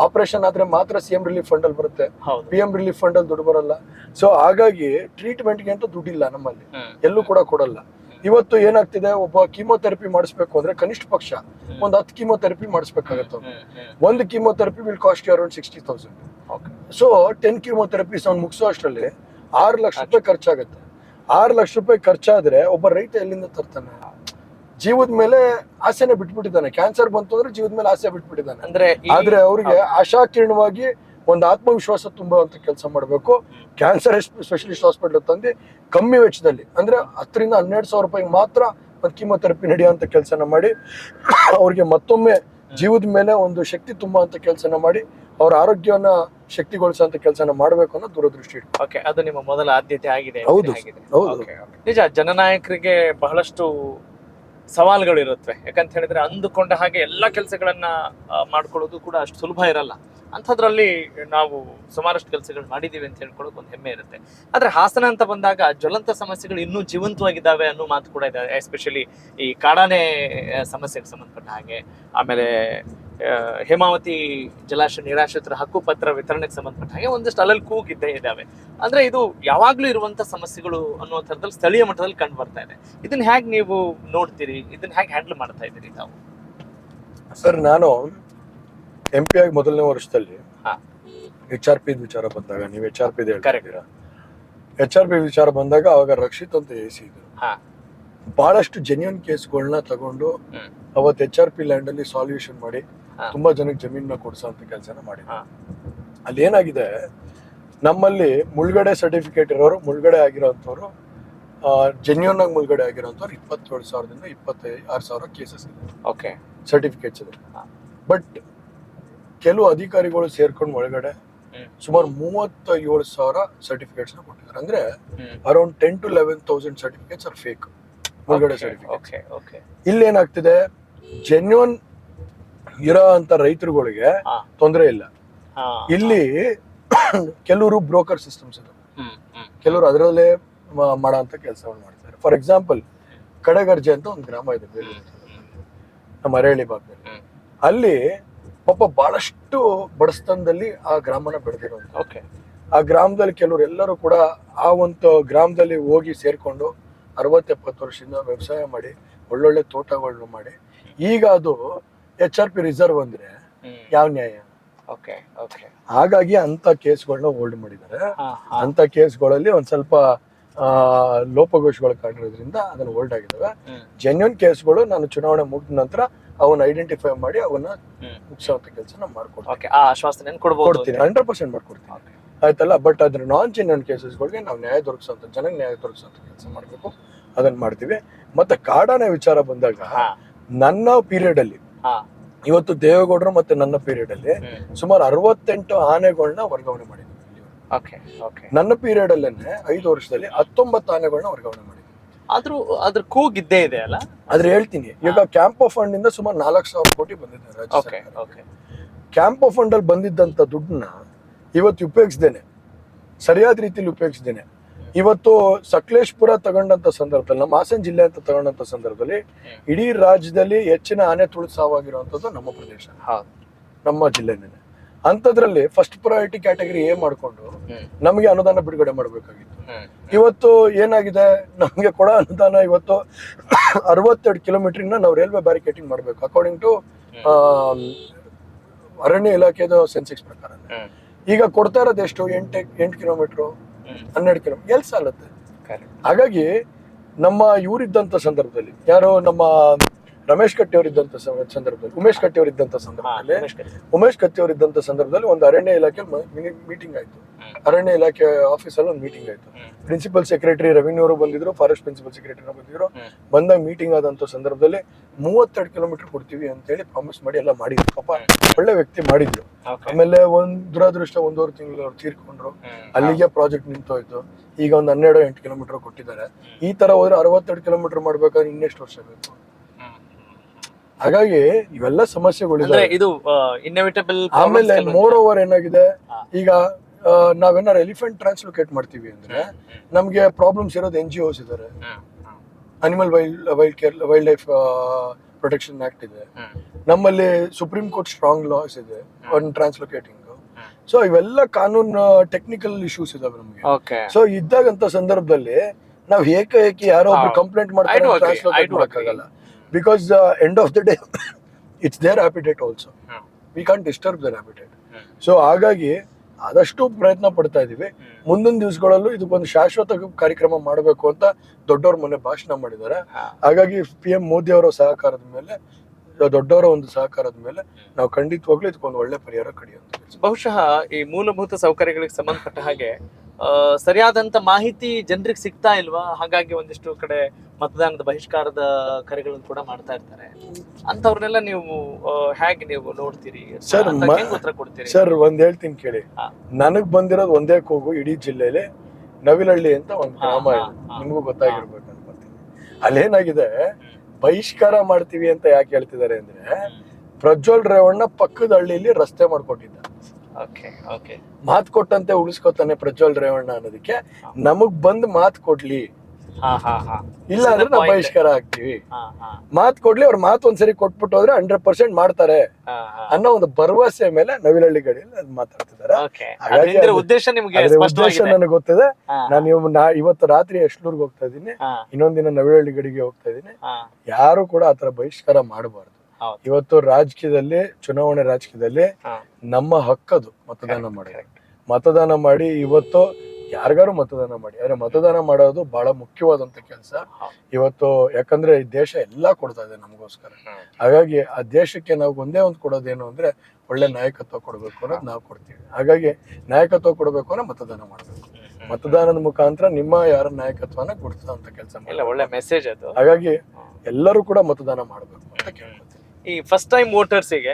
ಆಪರೇಷನ್ ಆದ್ರೆ ಮಾತ್ರ CM ರಿಲೀಫ್ ಫಂಡ್ ಅಲ್ಲಿ ಬರುತ್ತೆ, PM ರಿಲೀಫ್ ಫಂಡ್ ಅಲ್ಲಿ ದುಡ್ಡು ಬರಲ್ಲ. ಸೊ ಹಾಗಾಗಿ ಟ್ರೀಟ್ಮೆಂಟ್ಗೆ ಅಂತ ದುಡ್ಡಿಲ್ಲ ನಮ್ಮಲ್ಲಿ, ಎಲ್ಲೂ ಕೂಡ ಕೊಡಲ್ಲ. ಇವತ್ತು ಏನಾಗ್ತಿದೆ, ಒಬ್ಬ ಕೀಮೋಥೆರಪಿ ಮಾಡಿಸ್ಬೇಕು ಅಂದ್ರೆ ಕನಿಷ್ಠ ಪಕ್ಷ ಒಂದು 10 ಕೀಮೋಥೆರಪಿ ಮಾಡಿಸ್ಬೇಕಾಗತ್ತೆ. ಒಂದು chemotherapy will cost you around 60,000. So 10 chemotherapies ಅವ್ನು ಮುಗಿಸೋ ಅಷ್ಟರಲ್ಲಿ 6 ಲಕ್ಷ ರೂಪಾಯಿ ಖರ್ಚಾಗತ್ತೆ. 6 ಲಕ್ಷ ರೂಪಾಯಿ ಖರ್ಚಾದ್ರೆ ಒಬ್ಬ ರೈತ ಎಲ್ಲಿಂದ ತರ್ತಾನೆ? ಜೀವದ ಮೇಲೆ ಆಸೆನೆ ಬಿಟ್ಬಿಟ್ಟಿದ್ದಾನೆ. ಕ್ಯಾನ್ಸರ್ ಬಂತು ಅಂದ್ರೆ ಜೀವದ ಮೇಲೆ ಆಸೆ ಬಿಟ್ಬಿಟ್ಟಿದ್ದಾನೆ. ಆದ್ರೆ ಅವ್ರಿಗೆ ಆಶಾಕಿರಣವಾಗಿ ಒಂದು ಆತ್ಮವಿಶ್ವಾಸ ತುಂಬುವಂತ ಕೆಲಸ ಮಾಡಬೇಕು. ಕ್ಯಾನ್ಸರ್ ಸ್ಪೆಷಲಿಸ್ಟ್ ಹಾಸ್ಪಿಟಲ್ ತಂದು ಕಮ್ಮಿ ವೆಚ್ಚದಲ್ಲಿ ಅಂದ್ರೆ 10,000 ರಿಂದ 12,000 ರೂಪಾಯಿ ಮಾತ್ರ ಒಂದು ಕೀಮೋಥೆರಪಿ ನಡೆಯುವಂತ ಕೆಲಸನ ಮಾಡಿ ಅವ್ರಿಗೆ ಮತ್ತೊಮ್ಮೆ ಜೀವದ ಮೇಲೆ ಒಂದು ಶಕ್ತಿ ತುಂಬುವಂತ ಕೆಲಸನ ಮಾಡಿ ಅವ್ರ ಆರೋಗ್ಯವನ್ನ ಶಕ್ತಿಗೊಳಿಸುವಂತ ಕೆಲಸನ ಮಾಡಬೇಕು ಅನ್ನೋ ದೂರದೃಷ್ಟಿ ಇಟ್ಟು. ಅದು ನಿಮ್ಮ ಮೊದಲ ಆದ್ಯತೆ ಆಗಿದೆ. ಹೌದು. ನಿಜ, ಜನನಾಯಕರಿಗೆ ಬಹಳಷ್ಟು ಸವಾಲುಗಳು ಇರುತ್ತವೆ. ಯಾಕಂತ ಹೇಳಿದ್ರೆ ಅಂದುಕೊಂಡ ಹಾಗೆ ಎಲ್ಲಾ ಕೆಲಸಗಳನ್ನ ಮಾಡ್ಕೊಳ್ಳೋದು ಕೂಡ ಅಷ್ಟು ಸುಲಭ ಇರಲ್ಲ. ಅಂಥದ್ರಲ್ಲಿ ನಾವು ಸುಮಾರಷ್ಟು ಕೆಲಸಗಳು ಮಾಡಿದೀವಿ ಅಂತ ಹೇಳ್ಕೊಳ್ಳೋಕೆ ಒಂದು ಹೆಮ್ಮೆ ಇರುತ್ತೆ. ಆದ್ರೆ ಹಾಸನ ಅಂತ ಬಂದಾಗ ಜ್ವಲಂತ ಸಮಸ್ಯೆಗಳು ಇನ್ನೂ ಜೀವಂತವಾಗಿದ್ದಾವೆ ಅನ್ನೋ ಮಾತು ಕೂಡ ಇದೆ. ಎಸ್ಪೆಷಲಿ ಈ ಕಾಡಾನೆ ಸಮಸ್ಯೆಗೆ ಸಂಬಂಧಪಟ್ಟ ಹಾಗೆ, ಆಮೇಲೆ ಹೇಮಾವತಿ ಜಲಾಶಯ ನಿರಾಶ್ರಿತರ ಹಕ್ಕು ಪತ್ರ ವಿತರಣೆಗೆ ಸಂಬಂಧಪಟ್ಟ ಹಾಗೆ ಒಂದಷ್ಟು ಅಲ್ಲಲ್ಲಿ ಕೂಗಿದ್ದೇ ಇದಾವೆ. ಅಂದ್ರೆ ಇದು ಯಾವಾಗ್ಲೂ ಇರುವಂತ ಸಮಸ್ಯೆಗಳು ಅನ್ನೋ ಥರದಲ್ಲಿ ಸ್ಥಳೀಯ ಮಟ್ಟದಲ್ಲಿ ಕಂಡು ಬರ್ತಾ ಇದೆ. ಇದನ್ನ ಹೇಗೆ ನೀವು ನೋಡ್ತೀರಿ, ಇದನ್ನ ಹೇಗೆ ಹ್ಯಾಂಡಲ್ ಮಾಡ್ತಾ ಇದ್ದೀರಿ ತಾವು? ಸರ್, ನಾನು MP ಆಗಿ ಮೊದಲನೇ ವರ್ಷದಲ್ಲಿ HRP ವಿಚಾರ ಬಂದಾಗ, ನೀವು HRP ಹೇಳ್ತೀರಾ, HRP ವಿಚಾರ ಬಂದಾಗ ಅವಾಗ ರಕ್ಷಿತ್ ಅಂತ AC ಇದ್ರು. ಬಹಳಷ್ಟು ಜೆನ್ಯೂನ್ ಕೇಸ್ಗಳನ್ನ ತಗೊಂಡು ಅವತ್ತು HRP ಲ್ಯಾಂಡ್ ಅಲ್ಲಿ ಸಾಲ್ಯೂಷನ್ ಮಾಡಿ ತುಂಬಾ ಜನಕ್ಕೆ ಜಮೀನ ಕೊಡ್ಸೋಂತ ಕೆಲಸನ ಮಾಡಿದ್ರು. ಅಲ್ಲಿ ಏನಾಗಿದೆ, ನಮ್ಮಲ್ಲಿ ಮುಳುಗಡೆ ಸರ್ಟಿಫಿಕೇಟ್ ಇರೋರು, ಮುಳುಗಡೆ ಆಗಿರೋಂಥವ್ರು, ಜೆನ್ಯೂನ್ ಆಗಿ ಮುಳುಗಡೆ ಆಗಿರೋಂಥವ್ರು 27,000ದಿಂದ 26,000 ಕೇಸಸ್ ಇದೆ, ಓಕೆ, ಸರ್ಟಿಫಿಕೇಟ್ಸ್ ಇದೆ. ಬಟ್ ಕೆಲವು ಅಧಿಕಾರಿಗಳು ಸೇರ್ಕೊಂಡು ಒಳಗಡೆ ಸುಮಾರು 37,000 ಸರ್ಟಿಫಿಕೇಟ್ಸ್ ನ ಕೊಟ್ಟಿದ್ದಾರೆ. ಅಂದ್ರೆ around 10 to 11,000 certificates are fake ಮುಳುಗಡೆ ಸರ್ಟಿಫಿಕೇಟ್. ಇಲ್ಲಿ ಏನಾಗ್ತಿದೆ, ಜೆನ್ಯೂನ್ ಇರೋ ಅಂತ ರೈತರುಗಳಿಗೆ ತೊಂದರೆ ಇಲ್ಲ. ಇಲ್ಲಿ ಕೆಲವರು ಬ್ರೋಕರ್ ಸಿಸ್ಟಮ್ಸ್ ಇದೆ, ಕೆಲವರು ಅದರಲ್ಲೇ ಮಾಡೋ ಅಂತ ಕೆಲಸವನ್ನು ಮಾಡ್ತಾರೆ. ಫಾರ್ ಎಕ್ಸಾಂಪಲ್, ಕಡೆಗರ್ಜೆ ಅಂತ ಒಂದು ಗ್ರಾಮ ಇದೆ ನಮ್ಮ ಅರೇಳಿ ಭಾಗದಲ್ಲಿ. ಅಲ್ಲಿ ಪಾಪ ಬಹಳಷ್ಟು ಬಡಸ್ತನದಲ್ಲಿ ಆ ಗ್ರಾಮನ ಬೆಳೆದಿರುವಂತ, ಆ ಗ್ರಾಮದಲ್ಲಿ ಕೆಲವರು ಎಲ್ಲರೂ ಕೂಡ ಆ ಒಂದು ಗ್ರಾಮದಲ್ಲಿ ಹೋಗಿ ಸೇರ್ಕೊಂಡು 60-70 ವರ್ಷದಿಂದ ವ್ಯವಸಾಯ ಮಾಡಿ ಒಳ್ಳೊಳ್ಳೆ ತೋಟಗಳನ್ನು ಮಾಡಿ, ಈಗ ಅದು HRP ರಿಸರ್ವ್ ಅಂದ್ರೆ ಯಾವ ನ್ಯಾಯ? ಹಾಗಾಗಿ ಅಂತ ಕೇಸ್ಗಳನ್ನ ಹೋಲ್ಡ್ ಮಾಡಿದ್ದಾರೆ. ಅಂತ ಕೇಸ್ಗಳಲ್ಲಿ ಒಂದ್ ಸ್ವಲ್ಪ ಲೋಪದೋಷಗಳು ಕಾಣಿರೋದ್ರಿಂದ ಅದನ್ನ ಹೋಲ್ಡ್ ಆಗಿದ್ದಾವೆ. ಜೆನ್ಯೂನ್ ಕೇಸ್ಗಳು ನಾನು ಚುನಾವಣೆ ಮುಗಿದ ನಂತರ ಅವನ್ನ ಐಡೆಂಟಿಫೈ ಮಾಡಿ ಅವನ್ನ ಮುಗಿಸುವಂತ ಕೆಲಸ ನಾವು ಮಾಡ್ಕೊಡ್ತೀನಿ, 100% ಮಾಡ್ಕೊಡ್ತೀನಿ, ಆಯ್ತಲ್ಲ. ಬಟ್ ಅದ್ರ ನಾನ್ ಜೆನ್ಯೂನ್ ಕೇಸಸ್ಗಳಿಗೆ ನಾವು ನ್ಯಾಯ ದೊರಕಿಸುವಂತ, ಜನಕ್ಕೆ ನ್ಯಾಯ ದೊರಕಿಸುವಂತ ಕೆಲಸ ಮಾಡ್ಬೇಕು, ಅದನ್ನ ಮಾಡ್ತೀವಿ. ಮತ್ತೆ ಕಾಡಾನೆ ವಿಚಾರ ಬಂದಾಗ, ನನ್ನ ಪೀರಿಯಡ್ ಅಲ್ಲಿ, ಇವತ್ತು ದೇವೇಗೌಡರು ಮತ್ತೆ ನನ್ನ ಪೀರಿಯಡ್ ಅಲ್ಲಿ ಸುಮಾರು 68 ಆನೆಗಳನ್ನ ವರ್ಗಾವಣೆ ಮಾಡಿದ್ವಿ. ನನ್ನ ಪೀರಿಯಡ್ ಅಲ್ಲೇನೆ 5 ವರ್ಷದಲ್ಲಿ 19 ಆನೆಗಳನ್ನ ವರ್ಗಾವಣೆ ಮಾಡಿದ್ವಿ. ಆದ್ರೂ ಅದ್ರ ಕೂಗಿದ್ದೇ ಇದೆ ಅಲ್ಲ. ಆದ್ರೆ ಹೇಳ್ತೀನಿ, ಈಗ ಕ್ಯಾಂಪ್ ಆಫ್ ಫಂಡ್ ಇಂದ ಸುಮಾರು 4,000 ಕೋಟಿ ಬಂದಿದೆ ರಾಜ್ಯ ಸರ್ಕಾರ. ಕ್ಯಾಂಪ್ ಆಫ್ ಫಂಡ್ ಅಲ್ಲಿ ಬಂದಿದ್ದಂತ ದುಡ್ಡನ್ನ ಇವತ್ತು ಉಪಯೋಗಿಸ್ದೇನೆ, ಸರಿಯಾದ ರೀತಿಯಲ್ಲಿ ಉಪಯೋಗಿಸ್ದೇನೆ, ಇವತ್ತು ಸಕಲೇಶ್ಪುರ ತಗೊಂಡಂತ ಸಂದರ್ಭದಲ್ಲಿ, ನಮ್ಮ ಹಾಸನ ಜಿಲ್ಲೆ ಅಂತ ತಗೊಂಡಂತ ಸಂದರ್ಭದಲ್ಲಿ ಇಡೀ ರಾಜ್ಯದಲ್ಲಿ ಹೆಚ್ಚಿನ ಆನೆ ತುಳಿದು ಸಾವಾಗಿರುವಂತದ್ದು ನಮ್ಮ ಪ್ರದೇಶ, ನಮ್ಮ ಜಿಲ್ಲೆನೇ. ಅಂತದ್ರಲ್ಲಿ ಫಸ್ಟ್ ಪ್ರಯಾರಿಟಿ ಕ್ಯಾಟಗರಿ ಮಾಡ್ಕೊಂಡು ನಮಗೆ ಅನುದಾನ ಬಿಡುಗಡೆ ಮಾಡಬೇಕಾಗಿತ್ತು. ಇವತ್ತು ಏನಾಗಿದೆ, ನಮ್ಗೆ ಕೊಡೋ ಅನುದಾನ ಇವತ್ತು 62 ಕಿಲೋಮೀಟರ್ ನಾವು ರೈಲ್ವೆ ಬ್ಯಾರಿಕೇಟಿಂಗ್ ಮಾಡ್ಬೇಕು ಅಕಾರ್ಡಿಂಗ್ ಟು ಅರಣ್ಯ ಇಲಾಖೆದ ಸೆನ್ಸಿಕ್ಸ್ ಪ್ರಕಾರ. ಈಗ ಕೊಡ್ತಾ ಇರೋದು ಎಷ್ಟು? 8 ಕಿಲೋಮೀಟರ್, 12 ಕಿಲೋಮೀಟರ್, ಎಲ್ಲಿ ಸಾಲತ್ತೆ? ಹಾಗಾಗಿ ನಮ್ಮ ಇವರಿದ್ದಂತ ಸಂದರ್ಭದಲ್ಲಿ, ಯಾರೋ ನಮ್ಮ ರಮೇಶ್ ಕತ್ತಿ ಅವರಿದ್ದಂತ ಸಂದರ್ಭದಲ್ಲಿ, ಉಮೇಶ್ ಕತ್ತಿ ಅವರಿದ್ದಂತ ಸಂದರ್ಭದಲ್ಲಿ ಒಂದು ಅರಣ್ಯ ಇಲಾಖೆ ಮೀಟಿಂಗ್ ಆಯ್ತು. ಅರಣ್ಯ ಇಲಾಖೆ ಆಫೀಸಲ್ಲಿ ಒಂದು ಮೀಟಿಂಗ್ ಆಯ್ತು. ಪ್ರಿನ್ಸಿಪಲ್ ಸೆಕ್ರೆಟರಿ ರೆವಿನ್ಯೂ ಅವರು ಬಂದಿದ್ರು, ಫಾರೆಸ್ಟ್ ಪ್ರಿನ್ಸಿಪಲ್ ಸೆಕ್ರೆಟರಿ ಬಂದಿದ್ರು. ಬಂದಾಗ ಮೀಟಿಂಗ್ ಆದಂತ ಸಂದರ್ಭದಲ್ಲಿ 32 ಕಿಲೋಮೀಟರ್ ಕೊಡ್ತೀವಿ ಅಂತ ಹೇಳಿ ಪ್ರಾಮಿಸ್ ಮಾಡಿ ಎಲ್ಲ ಮಾಡಿದ್ರು. ಪಾಪ ಒಳ್ಳೆ ವ್ಯಕ್ತಿ ಮಾಡಿದ್ರು. ಆಮೇಲೆ ಒಂದ್ ದುರಾದೃಷ್ಟ, 1.5 ತಿಂಗಳು ಅವ್ರು ತೀರ್ಕೊಂಡ್ರು. ಅಲ್ಲಿಗೆ ಪ್ರಾಜೆಕ್ಟ್ ನಿಂತೋಯ್ತು. ಈಗ ಒಂದು 12-8 ಕಿಲೋಮೀಟರ್ ಕೊಟ್ಟಿದ್ದಾರೆ. ಈ ತರ ಹೋದ್ರೆ 62 ಕಿಲೋಮೀಟರ್ ಮಾಡ್ಬೇಕಾದ್ರೆ ಇನ್ನೆಷ್ಟು ವರ್ಷ ಬೇಕು? ಹಾಗಾಗಿ ಇವೆಲ್ಲ ಸಮಸ್ಯೆಗಳಿದೆ. ಇದು ಇನ್ನೆವಿಟಬಲ್. ಆಮೇಲೆ ಮೋರ್ ಓವರ್ ಏನಾಗಿದೆ, ಈಗ ನಾವೇನಾರು ಎಲಿಫೆಂಟ್ ಟ್ರಾನ್ಸ್ಲೋಕೇಟ್ ಮಾಡ್ತೀವಿ ಅಂದ್ರೆ ನಮ್ಗೆ ಪ್ರಾಬ್ಲಮ್ಸ್ ಇರೋದು NGOs ಇದಾರೆ. Animal wild life protection act ಇದೆ ನಮ್ಮಲ್ಲಿ, ಸುಪ್ರೀಂ ಕೋರ್ಟ್ ಸ್ಟ್ರಾಂಗ್ ಲಾಸ್ ಇದೆ ಆನ್ ಟ್ರಾನ್ಸ್ಲೋಕೇಟಿಂಗ್. ಸೊ ಇವೆಲ್ಲ ಕಾನೂನು ಟೆಕ್ನಿಕಲ್ ಇಶ್ಯೂಸ್ ಇದಾವೆ ನಮ್ಗೆ. ಸೊ ಇದ್ದಾಗಂತ ಸಂದರ್ಭದಲ್ಲಿ ನಾವು ಏಕಾಏಕಿ ಯಾರೋ ಒಬ್ರು ಕಂಪ್ಲೇಂಟ್ ಮಾಡ್ತಾರೆ, ಟ್ರಾನ್ಸ್ಲೋಕೇಟ್ ಮಾಡಕ್ಕಾಗಲ್ಲ. Because end of the day, it's their habitat also. We can't disturb their habitat. So ಹಾಗಾಗಿ ಆದಷ್ಟು ಪ್ರಯತ್ನ ಪಡ್ತಾ ಇದೀವಿ. ಮುಂದಿನ ದಿವಸಗಳಲ್ಲೂ ಇದಕ್ಕೊಂದು ಶಾಶ್ವತ ಕಾರ್ಯಕ್ರಮ ಮಾಡಬೇಕು ಅಂತ ದೊಡ್ಡವ್ರ ಮೊನ್ನೆ ಭಾಷಣ ಮಾಡಿದ್ದಾರೆ. ಹಾಗಾಗಿ PM ಮೋದಿ ಅವರ ಸಹಕಾರದ ಮೇಲೆ, ದೊಡ್ಡವರ ಒಂದು ಸಹಕಾರದ ಮೇಲೆ ನಾವು ಖಂಡಿತವಾಗ್ಲೂ ಇದಕ್ಕೊಂದು ಒಳ್ಳೆ ಪರಿಹಾರ ಕಡಿಯುವಂತ. ಬಹುಶಃ ಈ ಮೂಲಭೂತ ಸೌಕರ್ಯಗಳಿಗೆ ಸಂಬಂಧಪಟ್ಟ ಹಾಗೆ ಸರಿಯಾದಂತ ಮಾಹಿತಿ ಜನರಿಗೆ ಸಿಗ್ತಾ ಇಲ್ವಾ? ಹಾಗಾಗಿ ಒಂದಿಷ್ಟು ಕಡೆ ಮತದಾನದ ಬಹಿಷ್ಕಾರದ ಕರೆಗಳನ್ನು ಕೂಡ ಮಾಡ್ತಾ ಇರ್ತಾರೆ. ಅಂತವ್ರನ್ನೆಲ್ಲ ನೀವು ಹೇಗೆ ನೀವು ನೋಡ್ತೀರಿ ಸರ್? ಉತ್ತರ ಕೊಡ್ತೀರಿ ಸರ್? ಒಂದ್ ಹೇಳ್ತೀನಿ ಕೇಳಿ. ನನಗ್ ಬಂದಿರೋದು ಒಂದೇ ಕೂಗು ಇಡೀ ಜಿಲ್ಲೆಯಲ್ಲಿ, ನವಿಲಹಳ್ಳಿ ಅಂತ ಒಂದು ಗ್ರಾಮ ಇದೆ, ನಿಮ್ಗೂ ಗೊತ್ತಾಗಿರ್ಬೇಕು ಅನ್ಕೊತೀನಿ. ಅಲ್ಲೇನಾಗಿದೆ, ಬಹಿಷ್ಕಾರ ಮಾಡ್ತೀವಿ ಅಂತ ಯಾಕೆ ಹೇಳ್ತಿದ್ದಾರೆ ಅಂದ್ರೆ, ಪ್ರಜ್ವಲ್ ರೇವಣ್ಣ ಪಕ್ಕದ ಹಳ್ಳಿಲಿ ರಸ್ತೆ ಮಾಡ್ಕೊಟ್ಟಿದ್ದ. ಮಾತು ಕೊಟ್ಟಂತೆ ಉಳಿಸ್ಕೊತಾನೆ ಪ್ರಜ್ವಲ್ ರೇವಣ್ಣ ಅನ್ನೋದಕ್ಕೆ ನಮಗ್ ಬಂದ್ ಮಾತು ಕೊಡ್ಲಿ, ಇಲ್ಲ ಅಂದ್ರೆ ನಾವು ಬಹಿಷ್ಕಾರ ಆಗ್ತೀವಿ. ಮಾತು ಕೊಡ್ಲಿ, ಅವ್ರ ಮಾತು ಒಂದ್ಸರಿ ಕೊಟ್ಬಿಟ್ಟು ಹೋದ್ರೆ 100% ಮಾಡ್ತಾರೆ ಅನ್ನೋ ಒಂದು ಭರವಸೆ ಮೇಲೆ ನವಿಲಹಳ್ಳಿ ಗಡಿಯಲ್ಲಿ ಅದು ಮಾತಾಡ್ತಿದ್ದಾರೆ. ಹಾಗಾಗಿ ಉದ್ದೇಶ ನನಗೆ ಗೊತ್ತಿದೆ. ನಾನು ಇವತ್ತು ರಾತ್ರಿ ಯಶ್ಲೂರ್ಗೆ ಹೋಗ್ತಾ ಇದ್ದೀನಿ, ಇನ್ನೊಂದಿನ ನವಿಲಹಳ್ಳಿ ಗಡಿಗೆ ಹೋಗ್ತಾ ಇದ್ದೀನಿ. ಯಾರು ಕೂಡ ಆತರ ಬಹಿಷ್ಕಾರ ಮಾಡಬಾರ್ದು. ಇವತ್ತು ರಾಜಕೀಯದಲ್ಲಿ, ಚುನಾವಣೆ ರಾಜಕೀಯದಲ್ಲಿ ನಮ್ಮ ಹಕ್ಕದು ಮತದಾನ ಮಾಡಿ ಇವತ್ತು ಯಾರಿಗಾರು ಮತದಾನ ಮಾಡಿ. ಆದ್ರೆ ಮತದಾನ ಮಾಡೋದು ಬಹಳ ಮುಖ್ಯವಾದಂತ ಕೆಲಸ ಇವತ್ತು. ಯಾಕಂದ್ರೆ ಈ ದೇಶ ಎಲ್ಲಾ ಕೊಡ್ತಾ ಇದೆ ನಮಗೋಸ್ಕರ. ಹಾಗಾಗಿ ಆ ದೇಶಕ್ಕೆ ನಾವು ಒಂದೇ ಒಂದು ಕೊಡೋದೇನು ಅಂದ್ರೆ ಒಳ್ಳೆ ನಾಯಕತ್ವ ಕೊಡ್ಬೇಕು ಅನ್ನೋದು ನಾವು ಕೊಡ್ತೀವಿ. ಹಾಗಾಗಿ ನಾಯಕತ್ವ ಕೊಡ್ಬೇಕು ಅಂದ್ರೆ ಮತದಾನ ಮಾಡ್ಬೇಕು. ಮತದಾನದ ಮುಖಾಂತರ ನಿಮ್ಮ ಯಾರ ನಾಯಕತ್ವನ ಗುರುತಿಸುವಂತ ಕೆಲಸ ಒಳ್ಳೆ ಮೆಸೇಜ್ ಅದು. ಹಾಗಾಗಿ ಎಲ್ಲರೂ ಕೂಡ ಮತದಾನ ಮಾಡ್ಬೇಕು ಅಂತ ಕೇಳ್ಕೊತೀನಿ. ಈ ಫಸ್ಟ್ ಟೈಮ್ ವೋಟರ್ಸಿಗೆ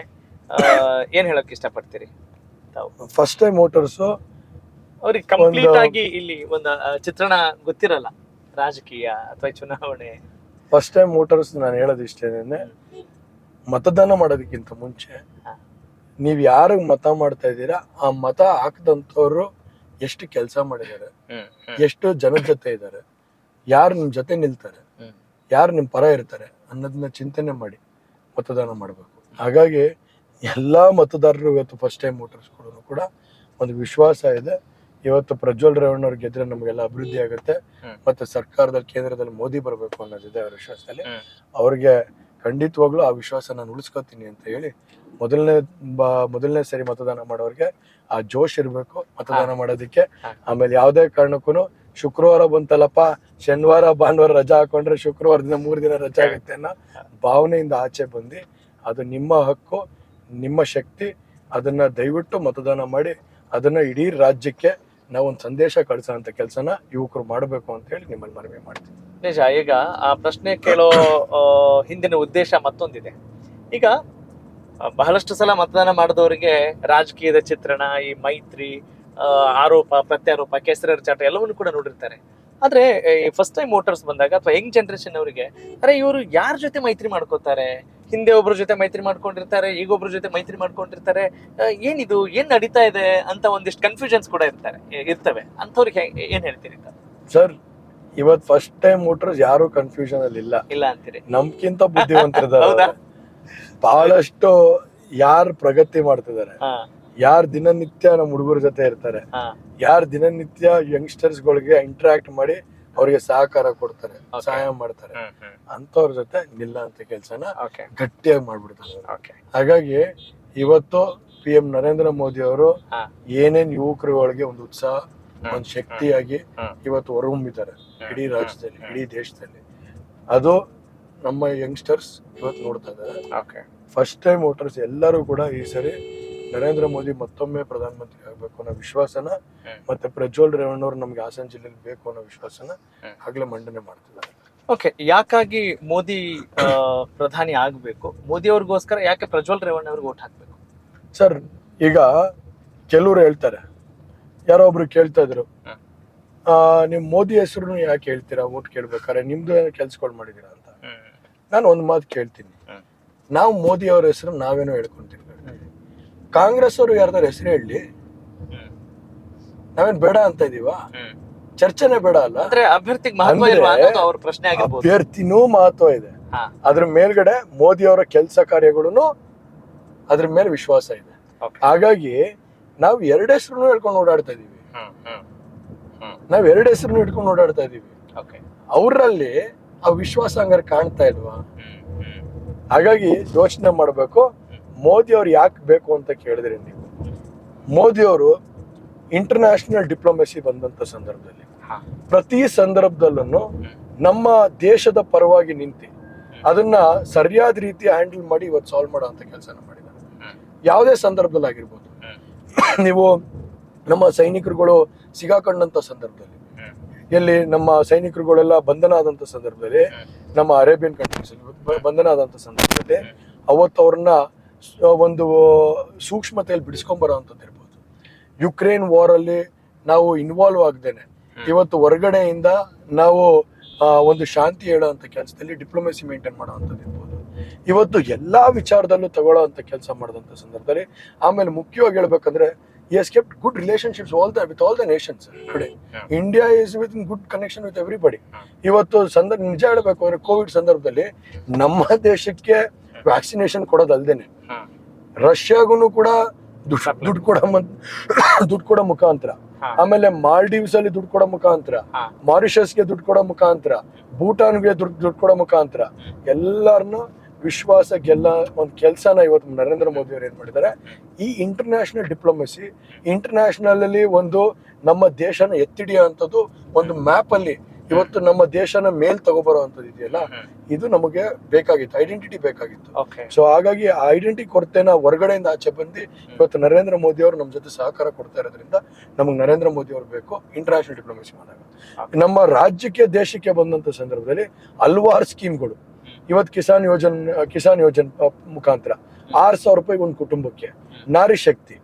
ಏನ್ ಹೇಳಕ್ ಇಷ್ಟಪಡ್ತೀರಿ? ಫಸ್ಟ್ ಟೈಮ್ ವೋಟರ್ಸ್ ಅವ್ರಿಗೆ ಕಂಪ್ಲೀಟ್ ಆಗಿ ಇಲ್ಲಿ ಒಂದು ಚಿತ್ರಣ ಗೊತ್ತಿರಲ್ಲ, ರಾಜಕೀಯ ಅಥವಾ ಚುನಾವಣೆ. ಫಸ್ಟ್ ಟೈಮ್ ವೋಟರ್ಸ್ ನಾನು ಹೇಳೋದು ಇಷ್ಟೇನೆ, ಮತದಾನ ಮಾಡೋದಕ್ಕಿಂತ ಮುಂಚೆ ನೀವ್ ಯಾರಿಗ್ ಮತ ಮಾಡ್ತಾ ಇದ್ದೀರಾ ಆ ಮತ ಹಾಕದಂತವ್ರು ಎಷ್ಟು ಕೆಲಸ ಮಾಡಿದ್ದಾರೆ, ಎಷ್ಟು ಜನದ ಜೊತೆ ಇದ್ದಾರೆ, ಯಾರು ನಿಮ್ ಜೊತೆ ನಿಲ್ತಾರೆ, ಯಾರು ನಿಮ್ ಪರ ಇರ್ತಾರೆ ಅನ್ನೋದನ್ನ ಚಿಂತನೆ ಮಾಡಿ ಮತದಾನ ಮಾಡ್ಬೇಕು. ಹಾಗಾಗಿ ಎಲ್ಲಾ ಮತದಾರರು ಇವತ್ತು ಫಸ್ಟ್ ಟೈಮ್ ವೋಟರ್ಸ್ ಕೂಡ ಒಂದು ವಿಶ್ವಾಸ ಇದೆ. ಇವತ್ತು ಪ್ರಜ್ವಲ್ ರೇವಣ್ಣ ಅವ್ರು ಗೆದ್ರೆ ನಮಗೆಲ್ಲ ಅಭಿವೃದ್ಧಿ ಆಗುತ್ತೆ, ಮತ್ತೆ ಸರ್ಕಾರದಲ್ಲಿ ಕೇಂದ್ರದಲ್ಲಿ ಮೋದಿ ಬರಬೇಕು ಅನ್ನೋದಿದೆ ಅವ್ರ ವಿಶ್ವಾಸದಲ್ಲಿ. ಅವ್ರಿಗೆ ಖಂಡಿತವಾಗ್ಲೂ ಆ ವಿಶ್ವಾಸ ನಾನು ಉಳಿಸ್ಕೊತೀನಿ ಅಂತ ಹೇಳಿ ಮೊದಲನೇ ಸರಿ ಮತದಾನ ಮಾಡೋರಿಗೆ ಆ ಜೋಶ್ ಇರ್ಬೇಕು ಮತದಾನ ಮಾಡೋದಕ್ಕೆ. ಆಮೇಲೆ ಯಾವ್ದೇ ಕಾರಣಕ್ಕೂ ಶುಕ್ರವಾರ ಬಂತಲ್ಲಪ್ಪ, ಶನಿವಾರ ಭಾನುವಾರ ರಜಾ ಹಾಕೊಂಡ್ರೆ ಶುಕ್ರವಾರದಿಂದ 3 ದಿನ ರಜಾ ಆಗುತ್ತೆ ಅನ್ನೋ ಭಾವನೆಯಿಂದ ಆಚೆ ಬಂದು ಅದು ನಿಮ್ಮ ಹಕ್ಕು, ನಿಮ್ಮ ಶಕ್ತಿ, ಅದನ್ನ ದಯವಿಟ್ಟು ಮತದಾನ ಮಾಡಿ ಅದನ್ನ ಇಡೀ ರಾಜ್ಯಕ್ಕೆ ನಾವು ಒಂದು ಸಂದೇಶ ಕಳಿಸೋಂತ ಕೆಲಸನ ಯುವಕರು ಮಾಡಬೇಕು ಅಂತ ಹೇಳಿ ನಿಮ್ಮಲ್ಲಿ ಮನವಿ ಮಾಡ್ತೀವಿ. ನಿಜ. ಈಗ ಆ ಪ್ರಶ್ನೆ ಕೇಳೋ ಹಿಂದಿನ ಉದ್ದೇಶ ಮತ್ತೊಂದಿದೆ. ಈಗ ಬಹಳಷ್ಟು ಸಲ ಮತದಾನ ಮಾಡಿದವರಿಗೆ ರಾಜಕೀಯದ ಚಿತ್ರಣ, ಈ ಮೈತ್ರಿ, ಆರೋಪ ಪ್ರತ್ಯಾರೋಪ, ಕೆಸರೆರ ಚಾಟ ಎಲ್ಲವನ್ನು ಕೂಡ ನೋಡಿರ್ತಾರೆ. ಆದ್ರೆ ಫಸ್ಟ್ ಟೈಮ್ ವೋಟರ್ಸ್ ಬಂದಾಗ ಅಥವಾ ಯಂಗ್ ಜನರೇಷನ್ ಅವರಿಗೆ ಅರೆ ಇವರು ಯಾರ ಜೊತೆ ಮೈತ್ರಿ ಮಾಡ್ಕೋತಾರೆ, ಹಿಂದೆ ಒಬ್ರ ಜೊತೆ ಮೈತ್ರಿ ಮಾಡ್ಕೊಂಡಿರ್ತಾರೆ, ಈಗ ಒಬ್ರ ಜೊತೆ ಮೈತ್ರಿ ಮಾಡ್ಕೊಂಡಿರ್ತಾರೆ, ಏನಿದು ಏನ್ ನಡೀತಾ ಇದೆ ಅಂತ ಒಂದಿಷ್ಟು ಕನ್ಫ್ಯೂಷನ್ಸ್ ಕೂಡ ಇರ್ತವೆ. ಅಂಥವ್ರಿಗೆ ಏನ್ ಹೇಳ್ತೀರಿ ಸರ್? ಇವತ್ ಫಸ್ಟ್ ಟೈಮ್ ವೋಟರ್ಸ್ ಯಾರು ಕನ್ಫ್ಯೂಷನ್ ಅಲ್ಲಿ ಇಲ್ಲ ಅಂತೀರಿ? ನಮ್ಗಿಂತ ಬುದ್ಧಿವಂತರಿದ್ದಾರೆ. ಬಹಳಷ್ಟು ಯಾರು ಪ್ರಗತಿ ಮಾಡ್ತಿದ್ದಾರೆ, ಯಾರು ದಿನನಿತ್ಯ ನಮ್ಮ ಹುಡುಗರ ಜೊತೆ ಇರ್ತಾರೆ, ಯಾರು ದಿನನಿತ್ಯ ಯಂಗ್ಸ್ಟರ್ಸ್ ಗಳಿಗೆ ಇಂಟ್ರಾಕ್ಟ್ ಮಾಡಿ ಅವ್ರಿಗೆ ಸಹಕಾರ ಕೊಡ್ತಾರೆ, ಸಹಾಯ ಮಾಡ್ತಾರೆ, ಅಂತವ್ರ ಜೊತೆ ನಿಲ್ಲ ಅಂತ ಕೆಲ್ಸನ ಗಟ್ಟಿಯಾಗಿ ಮಾಡ್ಬಿಡ್ತಾರೆ. ಹಾಗಾಗಿ ಇವತ್ತು PM ನರೇಂದ್ರ ಮೋದಿ ಅವರು ಏನೇನ್ ಯುವಕರುಗಳಿಗೆ ಒಂದು ಉತ್ಸಾಹ, ಒಂದು ಶಕ್ತಿಯಾಗಿ ಇವತ್ತು ಹೊರಹೊಮ್ಮಿದ್ದಾರೆ ಇಡೀ ರಾಜ್ಯದಲ್ಲಿ, ಇಡೀ ದೇಶದಲ್ಲಿ. ಅದು ನಮ್ಮ ಯಂಗ್ಸ್ಟರ್ಸ್ ಇವತ್ತು ನೋಡ್ತಾ ಇದ್ದಾರೆ. ಫಸ್ಟ್ ಟೈಮ್ ವೋಟರ್ಸ್ ಎಲ್ಲರೂ ಕೂಡ ಈ ಸರಿ ನರೇಂದ್ರ ಮೋದಿ ಮತ್ತೊಮ್ಮೆ ಪ್ರಧಾನಮಂತ್ರಿ ಆಗ್ಬೇಕು ಅನ್ನೋ ವಿಶ್ವಾಸನ, ಮತ್ತೆ ಪ್ರಜ್ವಲ್ ರೇವಣ್ಣ ಅವರು ನಮ್ಗೆ ಹಾಸನ ಜಿಲ್ಲೆಯಲ್ಲಿ ಬೇಕು ಅನ್ನೋ ವಿಶ್ವಾಸನ ಆಗ್ಲೇ ಮಂಡನೆ ಮಾಡ್ತಿದ್ದಾರೆ. ಓಕೆ, ಯಾಕಾಗಿ ಮೋದಿ ಪ್ರಧಾನಿ ಆಗ್ಬೇಕು? ಮೋದಿ ಅವ್ರಿಗೋಸ್ಕರ ಯಾಕೆ ಪ್ರಜ್ವಲ್ ರೇವಣ್ಣ ಅವ್ರಿಗೆ ವೋಟ್ ಹಾಕ್ಬೇಕು? ಸರ್, ಈಗ ಕೆಲವರು ಹೇಳ್ತಾರೆ, ಯಾರೋ ಒಬ್ರು ಕೇಳ್ತಾ ಇದ್ರು, ನಿಮ್ ಮೋದಿ ಹೆಸರು ಯಾಕೆ ಹೇಳ್ತೀರಾ ವೋಟ್ ಕೇಳ್ಬೇಕಾರೆ, ನಿಮ್ದು ಕೆಲ್ಸಗಳು ಮಾಡಿದೀರಾ ಅಂತ. ನಾನು ಒಂದ್ ಮಾತು ಕೇಳ್ತೀನಿ, ನಾವು ಮೋದಿ ಅವ್ರ ಹೆಸರು ನಾವೇನೋ ಹೇಳ್ಕೊಂತೀವಿ, ಕಾಂಗ್ರೆಸ್ ಅವರು ಯಾರ್ದಾರ ಹೆಸರು ಹೇಳಿ, ನಾವೇನ್ ಬೇಡ ಅಂತ ಇದೀವ? ಚರ್ಚೆನೆ ಬೇಡ ಅಲ್ಲ? ಅಭ್ಯರ್ಥಿನೂ ಮಹತ್ವ ಇದೆ, ಅದ್ರ ಮೇಲ್ಗಡೆ ಮೋದಿ ಅವರ ಕೆಲಸ ಕಾರ್ಯಗಳು ಅದ್ರ ಮೇಲೆ ವಿಶ್ವಾಸ ಇದೆ. ಹಾಗಾಗಿ ನಾವ್ ಎರಡು ಹೆಸರು ಹೇಳ್ಕೊಂಡು ಓಡಾಡ್ತಾ ಇದೀವಿ, ಅವರಲ್ಲಿ ಆ ವಿಶ್ವಾಸ ಹಂಗಾರೆ ಕಾಣ್ತಾ ಇಲ್ವಾ? ಹಾಗಾಗಿ ಯೋಚನೆ ಮಾಡ್ಬೇಕು. ಮೋದಿ ಅವ್ರು ಯಾಕೆ ಬೇಕು ಅಂತ ಕೇಳಿದ್ರಿ ನೀವು, ಮೋದಿ ಅವರು ಇಂಟರ್ನ್ಯಾಷನಲ್ ಡಿಪ್ಲೊಮೆಸಿ ಬಂದಂತ ಸಂದರ್ಭದಲ್ಲಿ ಪ್ರತಿ ಸಂದರ್ಭದಲ್ಲೂ ನಮ್ಮ ದೇಶದ ಪರವಾಗಿ ನಿಂತು ಅದನ್ನ ಸರಿಯಾದ ರೀತಿ ಹ್ಯಾಂಡಲ್ ಮಾಡಿ ಇವತ್ತು ಸಾಲ್ವ್ ಮಾಡೋ ಅಂತ ಕೆಲಸನ ಮಾಡಿದ್ದಾರೆ. ಯಾವುದೇ ಸಂದರ್ಭದಲ್ಲಿ ಆಗಿರ್ಬೋದು, ನೀವು ನಮ್ಮ ಸೈನಿಕರುಗಳು ಸಿಗಾಕೊಂಡಂತ ಸಂದರ್ಭದಲ್ಲಿ, ಎಲ್ಲಿ ನಮ್ಮ ಸೈನಿಕರುಗಳೆಲ್ಲ ಬಂಧನ ಆದಂತ ಸಂದರ್ಭದಲ್ಲಿ, ನಮ್ಮ ಅರೇಬಿಯನ್ ಕಂಟ್ರೀಸ್ ಬಂಧನ ಆದಂತ ಸಂದರ್ಭದಲ್ಲಿ ಅವತ್ತು ಅವ್ರನ್ನ ಒಂದು ಸೂಕ್ಷ್ಮತೆಯಲ್ಲಿ ಬಿಡಿಸ್ಕೊಂಬರೋ ಅಂಥದ್ದು ಇರ್ಬೋದು. ಯುಕ್ರೇನ್ ವಾರ್ ಅಲ್ಲಿ ನಾವು ಇನ್ವಾಲ್ವ್ ಆಗದೇನೆ ಇವತ್ತು ಹೊರಗಡೆಯಿಂದ ನಾವು ಒಂದು ಶಾಂತಿ ಹೇಳೋ ಅಂತ ಕೆಲಸದಲ್ಲಿ ಡಿಪ್ಲೊಮೆಸಿ ಮೇಂಟೈನ್ ಮಾಡೋ ಅಂಥದ್ದು ಇರ್ಬೋದು. ಇವತ್ತು ಎಲ್ಲಾ ವಿಚಾರದಲ್ಲೂ ತಗೊಳ್ಳೋ ಅಂತ ಕೆಲಸ ಮಾಡಿದಂಥ ಸಂದರ್ಭದಲ್ಲಿ, ಆಮೇಲೆ ಮುಖ್ಯವಾಗಿ ಹೇಳ್ಬೇಕಂದ್ರೆ he has kept good relationships with all the nations today. India is with in good connection with everybody. ಇವತ್ತು ನಿಜ ಹೇಳ್ಬೇಕು ಅಂದ್ರೆ ಕೋವಿಡ್ ಸಂದರ್ಭದಲ್ಲಿ ನಮ್ಮ ದೇಶಕ್ಕೆ ವ್ಯಾಕ್ಸಿನೇಷನ್ ಕೊಡೋದಲ್ದೇನೆ ರಷ್ಯಾಗೂ ಕೂಡ ದುಡ್ಡು ಕೊಡೋ ಮುಖಾಂತರ, ಆಮೇಲೆ ಮಾಲ್ಡೀವ್ಸ್ ಅಲ್ಲಿ ದುಡ್ಡು ಕೊಡೋ ಮುಖಾಂತರ, ಮಾರಿಷಸ್ಗೆ ದುಡ್ಡು ಕೊಡೋ ಮುಖಾಂತರ, ಭೂಟಾನ್ಗೆ ದುಡ್ಡು ಕೊಡೋ ಮುಖಾಂತರ ಎಲ್ಲಾರನ್ನು ವಿಶ್ವಾಸ ಗೆಲ್ಲ ಒಂದು ಕೆಲಸನ ಇವತ್ತು ನರೇಂದ್ರ ಮೋದಿ ಅವರು ಏನ್ ಮಾಡಿದ್ದಾರೆ, ಈ ಇಂಟರ್ನ್ಯಾಷನಲ್ ಡಿಪ್ಲೊಮೆಸಿ, ಇಂಟರ್ನ್ಯಾಷನಲ್ ಅಲ್ಲಿ ಒಂದು ನಮ್ಮ ದೇಶನ ಎತ್ತಿಡಿಯುವಂಥದ್ದು ಒಂದು ಮ್ಯಾಪ್ ಅಲ್ಲಿ ಇವತ್ತು ನಮ್ಮ ದೇಶನ ಮೇಲ್ ತಗೋಬರುವಂಥದ್ದು ಇದೆಯಲ್ಲ, ಇದು ನಮಗೆ ಬೇಕಾಗಿತ್ತು, ಐಡೆಂಟಿಟಿ ಬೇಕಾಗಿತ್ತು. ಸೊ ಹಾಗಾಗಿ ಆ ಐಡೆಂಟಿಟಿ ಕೊರತೆನ ಹೊರಗಡೆಯಿಂದ ಆಚೆ ಬಂದು ಇವತ್ತು ನರೇಂದ್ರ ಮೋದಿ ಅವರು ನಮ್ಮ ಜೊತೆ ಸಹಕಾರ ಕೊಡ್ತಾ ಇರೋದ್ರಿಂದ ನಮಗೆ ನರೇಂದ್ರ ಮೋದಿ ಅವರು ಬೇಕು. ಇಂಟರ್ನ್ಯಾಷನಲ್ ಡಿಪ್ಲೊಮೆಸಿ ಮಾಡಿದಾಗ ನಮ್ಮ ರಾಜ್ಯಕ್ಕೆ ದೇಶಕ್ಕೆ ಬಂದಂತ ಸಂದರ್ಭದಲ್ಲಿ ಹಲವಾರು ಸ್ಕೀಮ್ಗಳು, ಇವತ್ತು ಕಿಸಾನ್ ಯೋಜನ್ ಮುಖಾಂತರ 6,000 ರೂಪಾಯಿ ಒಂದು ಕುಟುಂಬಕ್ಕೆ, ನಾರಿ ಶಕ್ತಿ,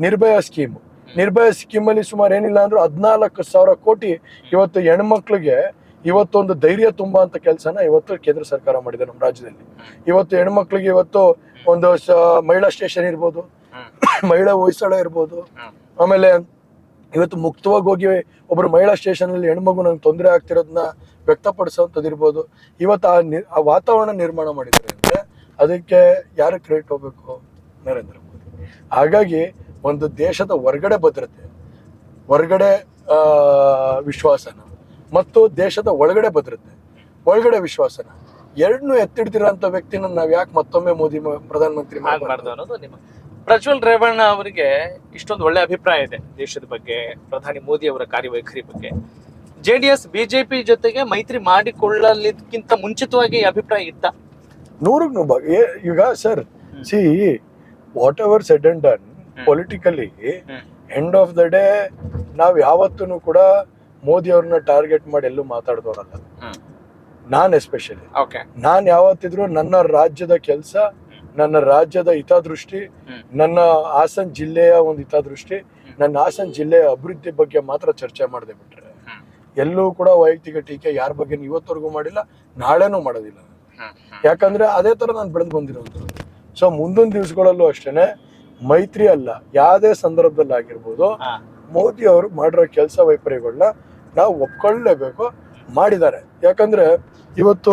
ನಿರ್ಭಯ ಸ್ಕೀಮ್ ಅಲ್ಲಿ ಸುಮಾರು ಏನಿಲ್ಲ ಅಂದ್ರೂ 14,000 ಕೋಟಿ ಇವತ್ತು ಹೆಣ್ಮಕ್ಳಿಗೆ ಇವತ್ತೊಂದು ಧೈರ್ಯ ತುಂಬಾ ಅಂತ ಕೆಲಸನ ಇವತ್ತು ಕೇಂದ್ರ ಸರ್ಕಾರ ಮಾಡಿದೆ ನಮ್ಮ ರಾಜ್ಯದಲ್ಲಿ. ಇವತ್ತು ಹೆಣ್ಮಕ್ಳಿಗೆ ಇವತ್ತು ಒಂದು ಮಹಿಳಾ ಸ್ಟೇಷನ್ ಇರ್ಬೋದು, ಮಹಿಳಾ ಹೊಯ್ಸಳ ಇರ್ಬೋದು, ಆಮೇಲೆ ಇವತ್ತು ಮುಕ್ತವಾಗಿ ಹೋಗಿ ಒಬ್ರು ಮಹಿಳಾ ಸ್ಟೇಷನ್ ಅಲ್ಲಿ ಹೆಣ್ಮಗು ನಂಗೆ ತೊಂದರೆ ಆಗ್ತಿರೋದನ್ನ ವ್ಯಕ್ತಪಡಿಸೋಂಥದ್ದು ಇರ್ಬೋದು. ಇವತ್ತು ಆ ವಾತಾವರಣ ನಿರ್ಮಾಣ ಮಾಡಿದ್ರೆ ಅಂದ್ರೆ ಅದಕ್ಕೆ ಯಾರು ಕ್ರೆಡಿಟ್ ಹೋಗ್ಬೇಕು? ನರೇಂದ್ರ ಮೋದಿ. ಹಾಗಾಗಿ ಒಂದು ದೇಶದ ಹೊರಗಡೆ ಭದ್ರತೆ, ಹೊರಗಡೆ ವಿಶ್ವಾಸನ ಮತ್ತು ದೇಶದ ಒಳಗಡೆ ಭದ್ರತೆ, ಒಳಗಡೆ ವಿಶ್ವಾಸನ ಎರಡನ್ನೂ ಎತ್ತಿಡ್ತಿರೋಂಥ ವ್ಯಕ್ತಿನ ನಾವ್ ಯಾಕೆ ಮತ್ತೊಮ್ಮೆ ಮೋದಿ ಪ್ರಧಾನಮಂತ್ರಿ ಮಾಡಬಾರ್ದು ಅನ್ನೋದು ನಿಮ್ಮ. ಪ್ರಜ್ವಲ್ ರೇವಣ್ಣ ಅವರಿಗೆ ಇಷ್ಟೊಂದು ಒಳ್ಳೆ ಅಭಿಪ್ರಾಯ ಇದೆ ದೇಶದ ಬಗ್ಗೆ, ಪ್ರಧಾನಿ ಮೋದಿ ಅವರ ಕಾರ್ಯವೈಖರಿ ಬಗ್ಗೆ. JDS ಬಿಜೆಪಿ ಜೊತೆಗೆ ಮೈತ್ರಿ ಮಾಡಿಕೊಳ್ಳಲಿಕ್ಕಿಂತ ಮುಂಚಿತವಾಗಿ ಅಭಿಪ್ರಾಯ ಇತ್ತ? 100% ಈಗ sir, see what ever said and done politically, end of the day ನಾವ್ ಯಾವತ್ತೂ ಕೂಡ ಮೋದಿ ಅವ್ರನ್ನ ಟಾರ್ಗೆಟ್ ಮಾಡಿ ಎಲ್ಲೂ ಮಾತಾಡ್ದವ್ರಲ್ಲ. ನಾನ್ ಎಸ್ಪೆಷಲಿ ನಾನ್ ಯಾವತ್ತಿದ್ರು ನನ್ನ ರಾಜ್ಯದ ಕೆಲಸ, ನನ್ನ ರಾಜ್ಯದ ಹಿತದೃಷ್ಟಿ, ನನ್ನ ಹಾಸನ್ ಜಿಲ್ಲೆಯ ಒಂದು ಹಿತದೃಷ್ಟಿ, ನನ್ನ ಹಾಸನ್ ಜಿಲ್ಲೆಯ ಅಭಿವೃದ್ಧಿ ಬಗ್ಗೆ ಮಾತ್ರ ಚರ್ಚೆ ಮಾಡದೆ ಬಿಟ್ರೆ ಎಲ್ಲೂ ಕೂಡ ವೈಯಕ್ತಿಕ ಟೀಕೆ ಯಾರ ಬಗ್ಗೆ ಇವತ್ತವರೆಗೂ ಮಾಡಿಲ್ಲ, ನಾಳೆನೂ ಮಾಡೋದಿಲ್ಲ. ಯಾಕಂದ್ರೆ ಅದೇ ತರ ನಾನು ಬೆಳೆದು ಬಂದಿರೋದು. ಸೊ ಮುಂದಿನ ದಿವಸಗಳಲ್ಲೂ ಅಷ್ಟೇನೆ ಮೈತ್ರಿ ಅಲ್ಲ, ಯಾವುದೇ ಸಂದರ್ಭದಲ್ಲಿ ಆಗಿರ್ಬೋದು, ಮೋದಿ ಅವರು ಮಾಡಿರೋ ಕೆಲಸ ವೈಫಲ್ಯಗಳನ್ನ ನಾವು ಒಪ್ಕೊಳ್ಳೇಬೇಕು. ಮಾಡಿದ್ದಾರೆ. ಯಾಕಂದ್ರೆ ಇವತ್ತು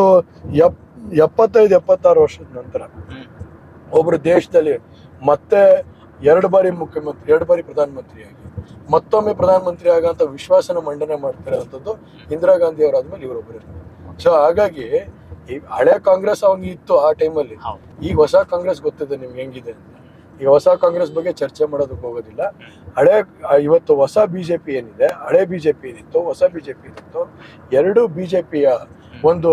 75-76 ವರ್ಷದ ನಂತರ ಒಬ್ರು ದೇಶದಲ್ಲಿ ಮತ್ತೆ 2 ಬಾರಿ ಮುಖ್ಯಮಂತ್ರಿ, 2 ಬಾರಿ ಪ್ರಧಾನಮಂತ್ರಿಯಾಗಿ ಮತ್ತೊಮ್ಮೆ ಪ್ರಧಾನಮಂತ್ರಿ ಆಗಂತ ವಿಶ್ವಾಸನ ಮಂಡನೆ ಮಾಡ್ತಿರೋಂಥದ್ದು ಇಂದಿರಾ ಗಾಂಧಿ ಅವರಾದ್ಮೇಲೆ ಇವರೊಬ್ಬರು. ಸೊ ಹಾಗಾಗಿ ಈ ಹಳೆ ಕಾಂಗ್ರೆಸ್ ಅವಂಗೆ ಇತ್ತು ಆ ಟೈಮಲ್ಲಿ, ಈಗ ಹೊಸ ಕಾಂಗ್ರೆಸ್ ಗೊತ್ತಿದೆ ನಿಮ್ಗೆ ಹೆಂಗಿದೆ ಅಂತ. ಈಗ ಹೊಸ ಕಾಂಗ್ರೆಸ್ ಬಗ್ಗೆ ಚರ್ಚೆ ಮಾಡೋದಕ್ಕೆ ಹೋಗೋದಿಲ್ಲ. ಇವತ್ತು ಹೊಸ ಬಿಜೆಪಿ ಏನಿದೆ, ಹಳೆ ಬಿಜೆಪಿ ಏನಿತ್ತು, ಹೊಸ ಬಿಜೆಪಿ ಏನಿತ್ತು, ಎರಡು ಬಿಜೆಪಿಯ ಒಂದು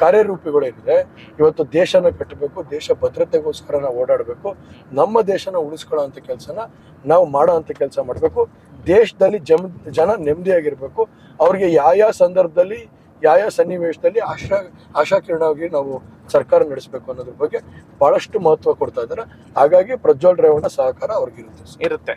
ಕಾರ್ಯರೂಪಿಗಳೇನಿದೆ, ಇವತ್ತು ದೇಶನ ಕಟ್ಟಬೇಕು, ದೇಶ ಭದ್ರತೆಗೋಸ್ಕರ ನಾವು ಓಡಾಡಬೇಕು, ನಮ್ಮ ದೇಶನ ಉಳಿಸ್ಕೊಳ್ಳೋ ಅಂತ ಕೆಲಸನ ನಾವು ಮಾಡೋ ಅಂತ ಕೆಲಸ ಮಾಡಬೇಕು. ದೇಶದಲ್ಲಿ ಜನ ನೆಮ್ಮದಿಯಾಗಿರ್ಬೇಕು. ಅವ್ರಿಗೆ ಯಾವ ಸಂದರ್ಭದಲ್ಲಿ ಯಾವ ಸನ್ನಿವೇಶದಲ್ಲಿ ಆಶಾಕಿರಣವಾಗಿ ನಾವು ಸರ್ಕಾರ ನಡೆಸಬೇಕು ಅನ್ನೋದ್ರ ಬಗ್ಗೆ ಬಹಳಷ್ಟು ಮಹತ್ವ ಕೊಡ್ತಾ ಇದ್ದಾರೆ. ಹಾಗಾಗಿ ಪ್ರಜ್ವಲ್ ರೇವಣ್ಣ ಸಹಕಾರ ಅವ್ರಿಗೆ ಇರುತ್ತೆ.